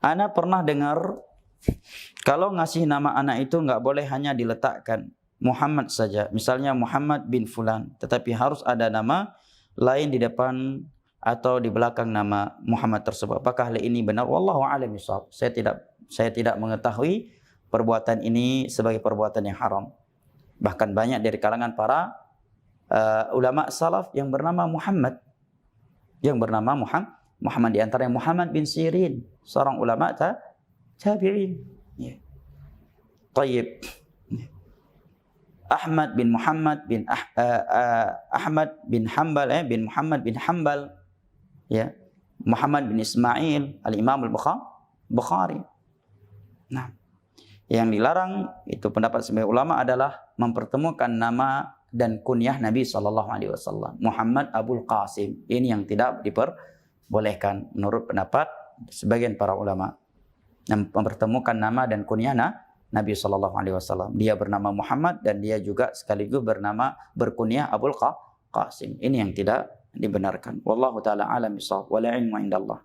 Ana pernah dengar kalau ngasih nama anak itu nggak boleh hanya diletakkan Muhammad saja. Misalnya Muhammad bin Fulan, tetapi harus ada nama lain di depan atau di belakang nama Muhammad tersebut. Apakah hal ini benar? Wallahu a'lam bishawab. Saya tidak mengetahui perbuatan ini sebagai perbuatan yang haram. Bahkan banyak dari kalangan para ulama salaf yang bernama Muhammad. Muhammad di antaranya Muhammad bin Sirin, seorang ulama tabi'in. Ya. Tayyib. Ahmad bin Muhammad bin Ahmad bin Hanbal bin Muhammad bin Hanbal, ya. Muhammad bin Ismail al-Imam al-Bukhari. Nah, yang dilarang itu pendapat sebagian ulama adalah mempertemukan nama dan kunyah Nabi SAW. Muhammad Abul Qasim. Ini yang tidak diperbolehkan menurut pendapat sebagian para ulama. Mempertemukan nama dan kunyah Nabi SAW. Dia bernama Muhammad dan dia juga sekaligus berkunyah Abul Qasim. Ini yang tidak dibenarkan. Wallahu ta'ala alam bisawab. Wal ilmu indallah.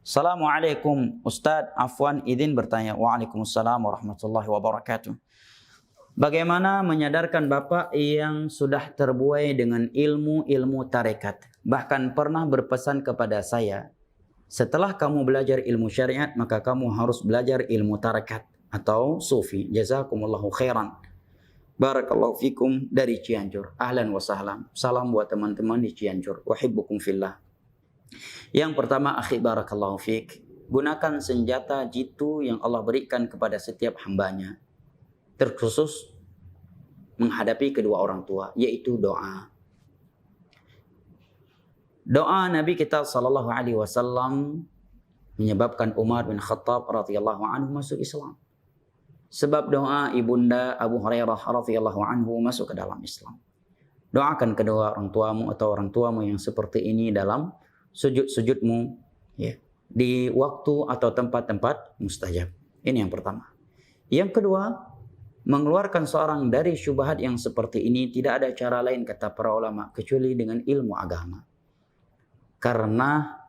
Assalamualaikum Ustaz, afwan izin bertanya. Waalaikumsalam warahmatullahi wabarakatuh. Bagaimana menyadarkan Bapak yang sudah terbuai dengan ilmu tarekat, bahkan pernah berpesan kepada saya, setelah kamu belajar ilmu syariat maka kamu harus belajar ilmu tarekat atau sufi. Jazakumullahu khairan. Barakallahu fikum dari Cianjur. Ahlan wa sahlan. Salam buat teman-teman di Cianjur. Wahibbukum fillah. Yang pertama, akhi barakallahu fik, gunakan senjata jitu yang Allah berikan kepada setiap hambanya, terkhusus menghadapi kedua orang tua, yaitu doa. Doa Nabi kita sallallahu alaihi wasallam menyebabkan Umar bin Khattab radhiyallahu anhu masuk Islam. Sebab doa ibunda Abu Hurairah radhiyallahu anhu masuk ke dalam Islam. Doakan kedua orang tuamu atau orang tuamu yang seperti ini dalam sujud-sujudmu, ya, di waktu atau tempat-tempat mustajab. Ini yang pertama. Yang kedua, mengeluarkan seorang dari syubhat yang seperti ini tidak ada cara lain kata para ulama kecuali dengan ilmu agama. Karena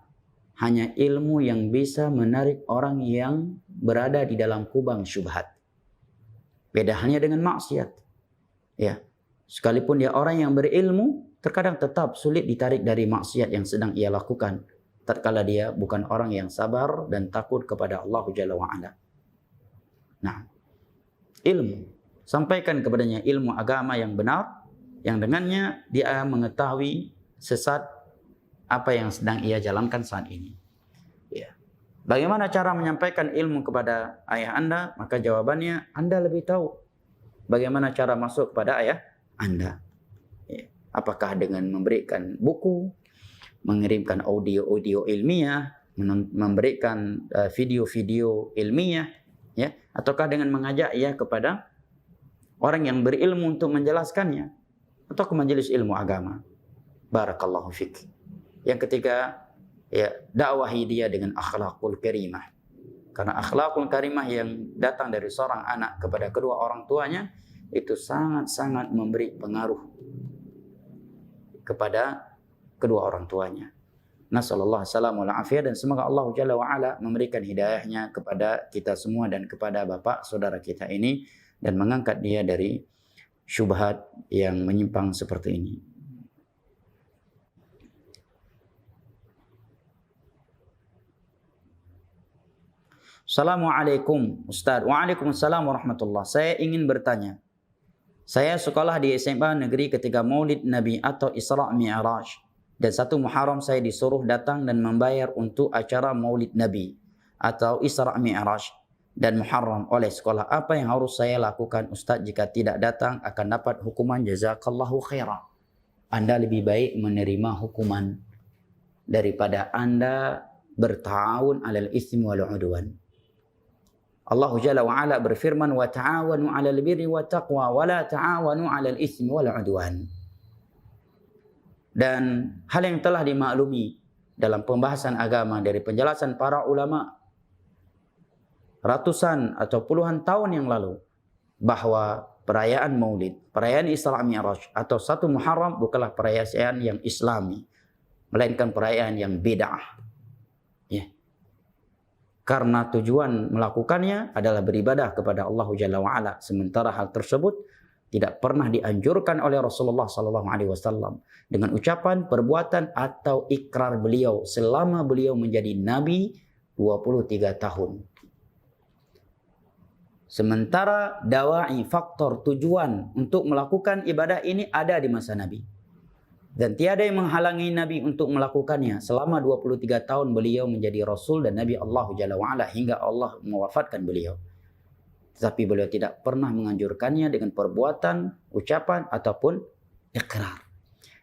hanya ilmu yang bisa menarik orang yang berada di dalam kubang syubhat. Beda halnya dengan maksiat. Ya, sekalipun dia orang yang berilmu, terkadang tetap sulit ditarik dari maksiat yang sedang ia lakukan, tatkala dia bukan orang yang sabar dan takut kepada Allah Jalla wa'ala. Nah, ilmu. Sampaikan kepadanya ilmu agama yang benar, yang dengannya dia mengetahui sesat apa yang sedang ia jalankan saat ini. Ya. Bagaimana cara menyampaikan ilmu kepada ayah Anda? Maka jawabannya, Anda lebih tahu bagaimana cara masuk kepada ayah Anda. Ya. Apakah dengan memberikan buku, mengirimkan audio-audio ilmiah, memberikan video-video ilmiah, ya, ataukah dengan mengajak ia kepada orang yang berilmu untuk menjelaskannya, atau ke majelis ilmu agama. Barakallahu fik. Yang ketiga, ya, dakwahi dia dengan akhlakul karimah. Karena akhlakul karimah yang datang dari seorang anak kepada kedua orang tuanya itu sangat-sangat memberi pengaruh kepada kedua orang tuanya. Nasallallahu salamul afiyah, dan semoga Allah Jalla wa'ala memberikan hidayahnya kepada kita semua dan kepada bapak saudara kita ini, dan mengangkat dia dari syubhat yang menyimpang seperti ini. Assalamualaikum Ustaz. Waalaikumsalam warahmatullah. Saya ingin bertanya. Saya sekolah di SMA negeri ketika Maulid Nabi atau Isra Mi'raj. Dan 1 Muharram saya disuruh datang dan membayar untuk acara Maulid Nabi atau Isra Mi'raj dan Muharram oleh sekolah. Apa yang harus saya lakukan Ustaz jika tidak datang akan dapat hukuman? Jazakallahu khairan. Anda lebih baik menerima hukuman daripada Anda berta'awun alal itsmi wal 'udwan. Allah Jalla wa'ala berfirman, wa ta'awanu 'alal birri wa taqwa wa la ta'awanu 'alal itsmi wal 'udwan. Dan hal yang telah dimaklumi dalam pembahasan agama dari penjelasan para ulama ratusan atau puluhan tahun yang lalu, bahwa perayaan Maulid, perayaan Isra Mi'raj atau 1 Muharram bukanlah perayaan yang Islami, melainkan perayaan yang bid'ah. Ya. Karena tujuan melakukannya adalah beribadah kepada Allah Jalla wa'ala. Sementara hal tersebut tidak pernah dianjurkan oleh Rasulullah SAW dengan ucapan, perbuatan atau ikrar beliau selama beliau menjadi Nabi 23 tahun. Sementara dawai, faktor tujuan untuk melakukan ibadah ini ada di masa Nabi. Dan tiada yang menghalangi Nabi untuk melakukannya selama 23 tahun beliau menjadi Rasul dan Nabi Allah Jalla wa'ala hingga Allah mewafatkan beliau. Tetapi beliau tidak pernah menganjurkannya dengan perbuatan, ucapan, ataupun ikrar.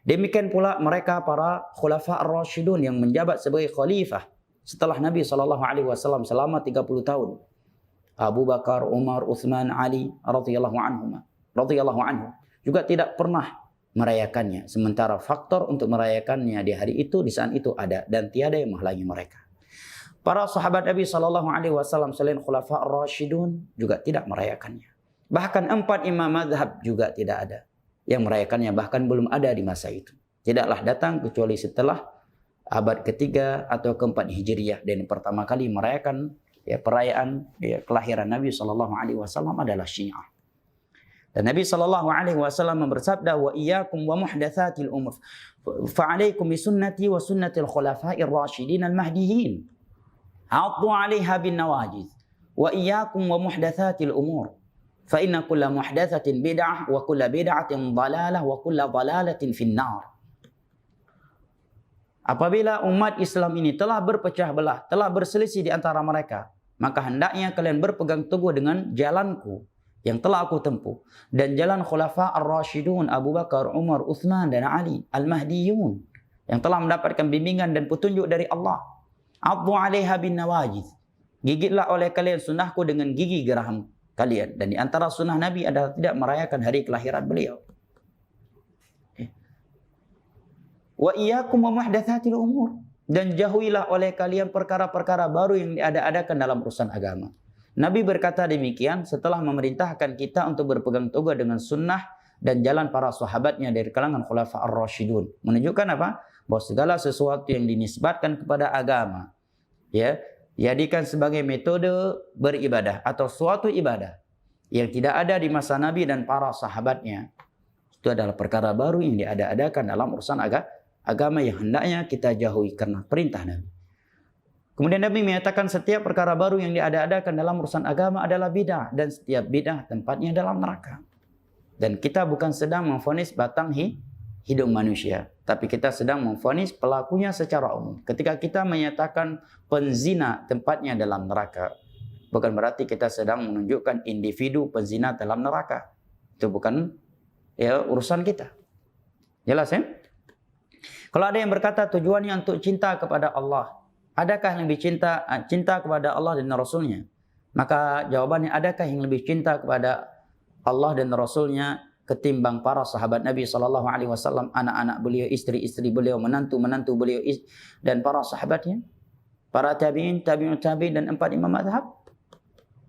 Demikian pula mereka para khulafa ar-rasyidun yang menjabat sebagai khalifah setelah Nabi SAW selama 30 tahun. Abu Bakar, Umar, Uthman, Ali radhiyallahu anhu juga tidak pernah merayakannya. Sementara faktor untuk merayakannya di hari itu, di saat itu ada dan tiada yang menghalangi mereka. Para sahabat Nabi sallallahu alaihi wasallam selain khulafa ar-rasyidun juga tidak merayakannya. Bahkan 4 imam mazhab juga tidak ada yang merayakannya, bahkan belum ada di masa itu. Tidaklah datang kecuali setelah abad ketiga atau keempat Hijriyah, dan pertama kali merayakan perayaan kelahiran Nabi sallallahu alaihi wasallam adalah Syiah. Dan Nabi sallallahu alaihi wasallam bersabda, "Wa iyyakum wa muhdatsatil umur. Fa 'alaikum bi sunnati wa sunnatil khulafa'ir rasyidin al-mahdiyyin. 'addu 'alaiha bin nawajiz. Wa iyyakum wa muhdatsatil umur. Fa inna kulla muhdatsatin bid'ah wa kulla bid'atin dhalalah wa kulla dhalalatin fin-nar." Apabila umat Islam ini telah berpecah belah, telah berselisih di antara mereka, maka hendaknya kalian berpegang teguh dengan jalanku yang telah aku tempuh, dan jalan khulafa ar-rasyidun Abu Bakar, Umar, Uthman dan Ali al-Mahdiyun yang telah mendapatkan bimbingan dan petunjuk dari Allah. Addu 'alaiha bin nawajiz. Gigitlah oleh kalian sunnahku dengan gigi geraham kalian. Dan di antara sunnah Nabi adalah tidak merayakan hari kelahiran beliau. Wa iyyakum wa muhdatsatil umur. Dan jauhilah oleh kalian perkara-perkara baru yang diada-adakan dalam urusan agama. Nabi berkata demikian setelah memerintahkan kita untuk berpegang teguh dengan sunnah dan jalan para sahabatnya dari kalangan khulafa ar-rasyidun. Menunjukkan apa? Bahwa segala sesuatu yang dinisbatkan kepada agama, jadikan sebagai metode beribadah atau suatu ibadah yang tidak ada di masa Nabi dan para sahabatnya, itu adalah perkara baru yang diada-adakan dalam urusan agama yang hendaknya kita jauhi karena perintah Nabi. Kemudian Nabi menyatakan setiap perkara baru yang diada-adakan dalam urusan agama adalah bid'ah, dan setiap bid'ah tempatnya dalam neraka. Dan kita bukan sedang memvonis batang hidung manusia, tapi kita sedang memvonis pelakunya secara umum. Ketika kita menyatakan penzina tempatnya dalam neraka, bukan berarti kita sedang menunjukkan individu penzina dalam neraka. Itu bukan urusan kita. Jelas ya? Kalau ada yang berkata tujuannya untuk cinta kepada Allah, adakah yang lebih cinta kepada Allah dan Rasulnya? Maka jawabannya, adakah yang lebih cinta kepada Allah dan Rasulnya ketimbang para sahabat Nabi SAW, anak-anak beliau, istri-istri beliau, menantu-menantu beliau, dan para sahabatnya, para tabi'in, tabi'ut tabi'in, dan 4 imam mazhab?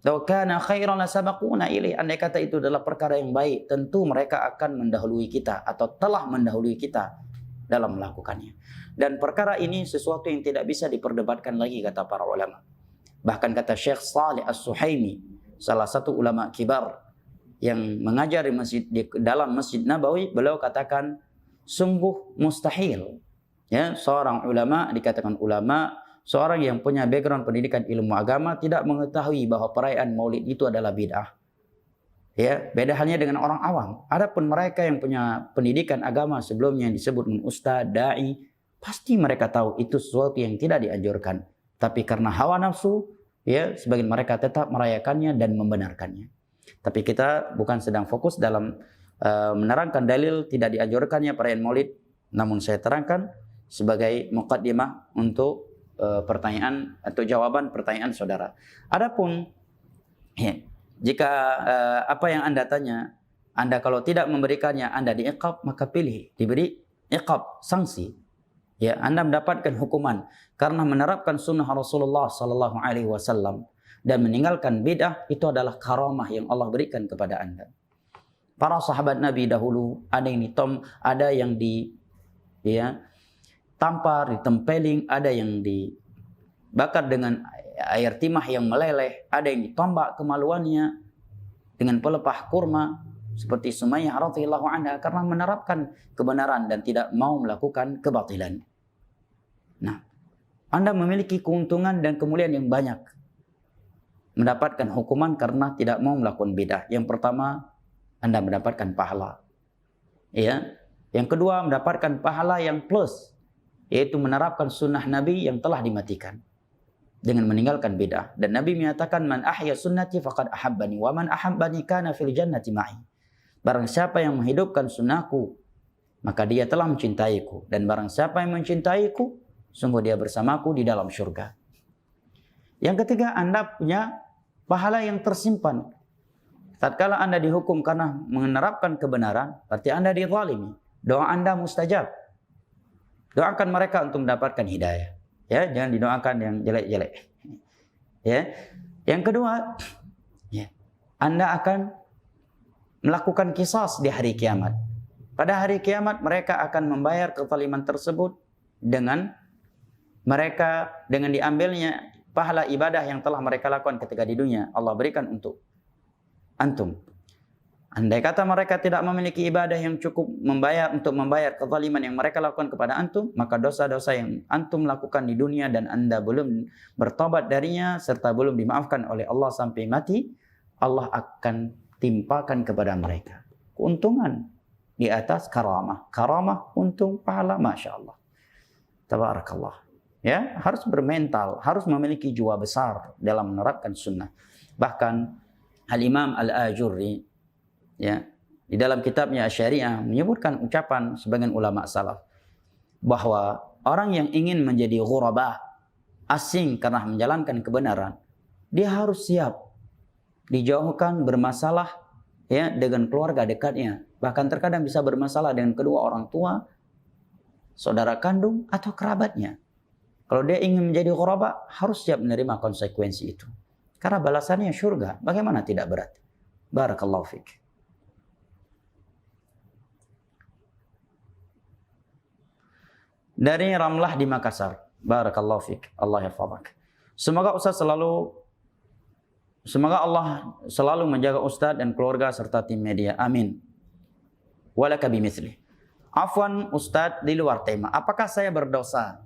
Law kana khairan lasabaquna ilaih. Andai kata itu adalah perkara yang baik, tentu mereka akan mendahului kita atau telah mendahului kita dalam melakukannya. Dan perkara ini sesuatu yang tidak bisa diperdebatkan lagi, kata para ulama. Bahkan kata Syekh Salih As-Suhaimi, salah satu ulama kibar yang mengajar di dalam Masjid Nabawi, beliau katakan sungguh mustahil seorang ulama, dikatakan ulama, seorang yang punya background pendidikan ilmu agama tidak mengetahui bahwa perayaan Maulid itu adalah bid'ah. Beda halnya dengan orang awam. Adapun mereka yang punya pendidikan agama sebelumnya yang disebut ustaz, dai, pasti mereka tahu itu sesuatu yang tidak dianjurkan. Tapi karena hawa nafsu, sebagian mereka tetap merayakannya dan membenarkannya. Tapi kita bukan sedang fokus dalam menerangkan dalil tidak dianjurkannya perayaan Maulid. Namun saya terangkan sebagai muqaddimah untuk pertanyaan atau jawaban pertanyaan saudara. Adapun jika apa yang Anda tanya, Anda kalau tidak memberikannya, Anda diiqab, maka pilih diberi iqab, sanksi. Anda mendapatkan hukuman karena menerapkan sunnah Rasulullah sallallahu alaihi wasallam dan meninggalkan bid'ah, itu adalah karamah yang Allah berikan kepada Anda. Para sahabat Nabi dahulu ada yang ditampar, ditempeling, ada yang dibakar dengan air timah yang meleleh, ada yang ditombak kemaluannya dengan pelepah kurma seperti Sumayyah radhiyallahu anha karena menerapkan kebenaran dan tidak mau melakukan kebatilan. Nah, Anda memiliki keuntungan dan kemuliaan yang banyak. Mendapatkan hukuman karena tidak mau melakukan bid'ah. Yang pertama, Anda mendapatkan pahala. Yang kedua, mendapatkan pahala yang plus, yaitu menerapkan sunnah Nabi yang telah dimatikan dengan meninggalkan bid'ah. Dan Nabi menyatakan, man ahya sunnati faqad ahabbani wa man ahabbani kana fil jannati ma'i. Barang siapa yang menghidupkan sunnahku, maka dia telah mencintaiku, dan barang siapa yang mencintaiku, sungguh dia bersamaku di dalam syurga. Yang ketiga, Anda punya pahala yang tersimpan. Tatkala Anda dihukum karena menerapkan kebenaran, berarti Anda dizalimi. Doa Anda mustajab. Doakan mereka untuk mendapatkan hidayah. Ya, jangan didoakan yang jelek-jelek. Ya. Yang kedua, ya, Anda akan melakukan qisas di hari kiamat. Pada hari kiamat mereka akan membayar kezaliman tersebut dengan diambilnya pahala ibadah yang telah mereka lakukan ketika di dunia. Allah berikan untuk antum. Andai kata mereka tidak memiliki ibadah yang cukup untuk membayar kezaliman yang mereka lakukan kepada antum, maka dosa-dosa yang antum lakukan di dunia dan Anda belum bertobat darinya serta belum dimaafkan oleh Allah sampai mati, Allah akan timpakan kepada mereka keuntungan di atas karamah. Karamah, untung, pahala, Masya Allah. Tabarakallah. Ya, harus bermental, harus memiliki jiwa besar dalam menerapkan sunnah. Bahkan Al-Imam Al-Ajurri, ya, di dalam kitabnya Syariah menyebutkan ucapan sebagian ulama salaf bahwa orang yang ingin menjadi ghuraba, asing karena menjalankan kebenaran, dia harus siap dijauhkan bermasalah, ya, dengan keluarga dekatnya. Bahkan terkadang bisa bermasalah dengan kedua orang tua, saudara kandung atau kerabatnya. Kalau dia ingin menjadi ghuraba, harus siap menerima konsekuensi itu. Karena balasannya syurga. Bagaimana tidak berat? Barakallahu fiik. Dari Ramlah di Makassar. Barakallahu fiik. Allah yahfazak. Semoga Allah selalu menjaga Ustaz dan keluarga serta tim media. Amin. Walaka bimithli. Afwan Ustaz, di luar tema. Apakah saya berdosa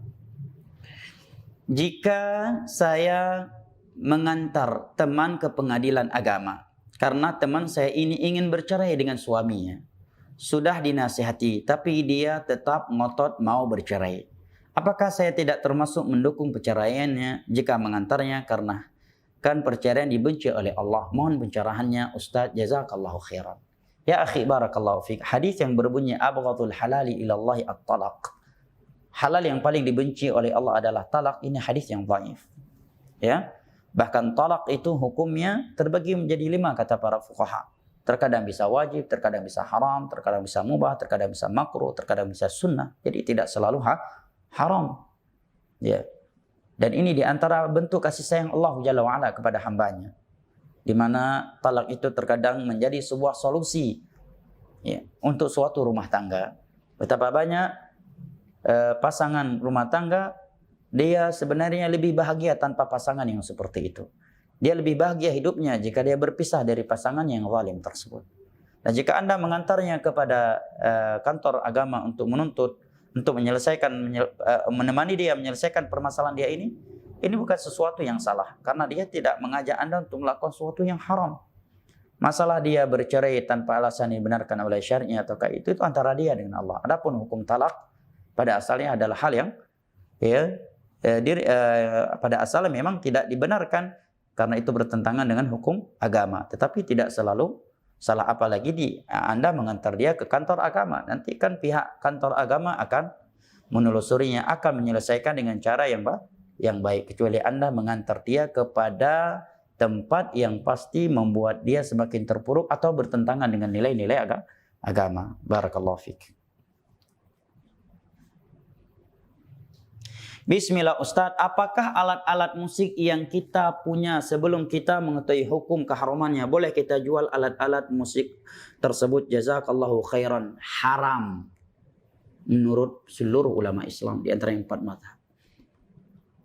jika saya mengantar teman ke pengadilan agama karena teman saya ini ingin bercerai dengan suaminya? Sudah dinasihati, tapi dia tetap ngotot mau bercerai. Apakah saya tidak termasuk mendukung perceraiannya jika mengantarnya, karena kan perceraian dibenci oleh Allah? Mohon pencerahannya Ustaz, jazakallahu khairan. Ya akhi, barakallahu fiik. Hadis yang berbunyi abghadul halali ilallahi at-talaq. Halal yang paling dibenci oleh Allah adalah talak. Ini hadis yang dhaif. Ya. Bahkan talak itu hukumnya terbagi menjadi 5 kata para fuqaha. Terkadang bisa wajib, terkadang bisa haram, terkadang bisa mubah, terkadang bisa makruh, terkadang bisa sunnah. Jadi tidak selalu haram. Ya. Dan ini diantara bentuk kasih sayang Allah Jalla wa'ala kepada hambanya. Di mana talak itu terkadang menjadi sebuah solusi, ya, untuk suatu rumah tangga. Betapa banyak pasangan rumah tangga, dia sebenarnya lebih bahagia tanpa pasangan yang seperti itu. Dia lebih bahagia hidupnya jika dia berpisah dari pasangan yang zalim tersebut. Dan jika Anda mengantarnya kepada kantor agama untuk menuntut, untuk menemani dia menyelesaikan permasalahan dia ini bukan sesuatu yang salah. Karena dia tidak mengajak Anda untuk melakukan sesuatu yang haram. Masalah dia bercerai tanpa alasan yang dibenarkan oleh syariat ataukah itu antara dia dengan Allah. Adapun hukum talak pada asalnya adalah hal yang pada asalnya memang tidak dibenarkan karena itu bertentangan dengan hukum agama. Tetapi tidak selalu salah, apalagi Anda mengantar dia ke kantor agama. Nanti kan pihak kantor agama akan menelusurinya, akan menyelesaikan dengan cara yang baik. Kecuali Anda mengantar dia kepada tempat yang pasti membuat dia semakin terpuruk atau bertentangan dengan nilai-nilai agama. Barakallahu fiik. Bismillah Ustaz, apakah alat-alat musik yang kita punya sebelum kita mengetahui hukum keharamannya, boleh kita jual alat-alat musik tersebut? Jazakallahu khairan. Haram menurut seluruh ulama Islam di antara yang 4 mazhab.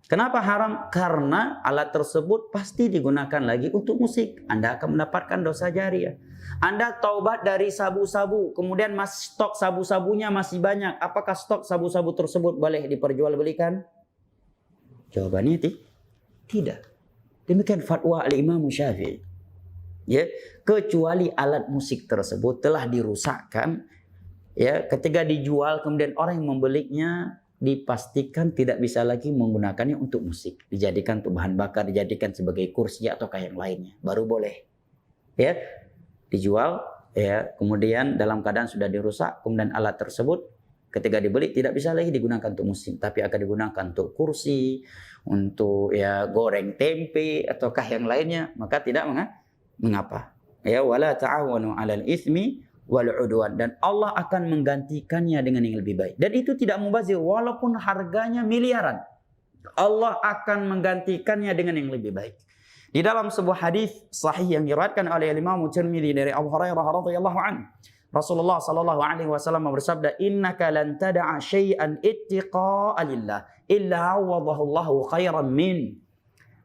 Kenapa haram? Karena alat tersebut pasti digunakan lagi untuk musik. Anda akan mendapatkan dosa jariah. Anda taubat dari sabu-sabu, kemudian stok sabu-sabunya masih banyak. Apakah stok sabu-sabu tersebut boleh diperjualbelikan? Jawabannya tidak. Demikian fatwa Al-Imam Syafi'i. Ya, kecuali alat musik tersebut telah dirusakkan, ya, ketika dijual kemudian orang yang membelinya dipastikan tidak bisa lagi menggunakannya untuk musik, dijadikan untuk bahan bakar, dijadikan sebagai kursi ataukah yang lainnya, baru boleh, ya, dijual, ya. Kemudian dalam keadaan sudah dirusak, kemudian alat tersebut Ketika dibeli tidak bisa lagi digunakan untuk muslim, tapi akan digunakan untuk kursi, untuk ya goreng tempe ataukah yang lainnya, maka tidak mengapa. Ya, wala ta'awanu 'alal itsmi wal 'udwan, dan Allah akan menggantikannya dengan yang lebih baik. Dan itu tidak mubazir walaupun harganya miliaran. Allah akan menggantikannya dengan yang lebih baik. Di dalam sebuah hadis sahih yang diriwayatkan oleh Imam Tirmidzi dari Abu Hurairah radhiyallahu anhu, Rasulullah sallallahu alaihi wasallam bersabda, "Innaka lan tad'a syai'an ittiqa'a lillah illa 'awadahu Allahu khairan min."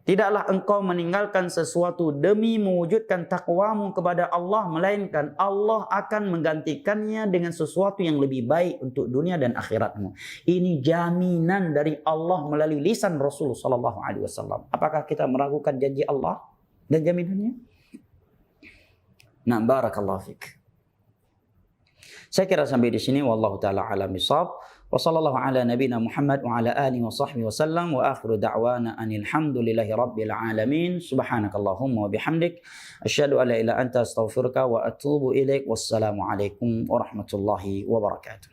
Tidaklah engkau meninggalkan sesuatu demi mewujudkan takwamu kepada Allah, melainkan Allah akan menggantikannya dengan sesuatu yang lebih baik untuk dunia dan akhiratmu. Ini jaminan dari Allah melalui lisan Rasulullah sallallahu alaihi wasallam. Apakah kita meragukan janji Allah dan jaminannya? Nah, barakallahu fik. Saya kira sampai di sini, wallahu taala alam bisawab. Wa sallallahu ala nabiyyina Muhammad wa ala alihi wa sahbihi wasallam, wa akhiru da'wana anil hamdulillahi rabbil alamin. Subhanakallahumma wa bihamdik asyhadu an la ilaha illa anta astaghfiruka wa atubu ilaik. Wassalamu alaikum warahmatullahi wabarakatuh.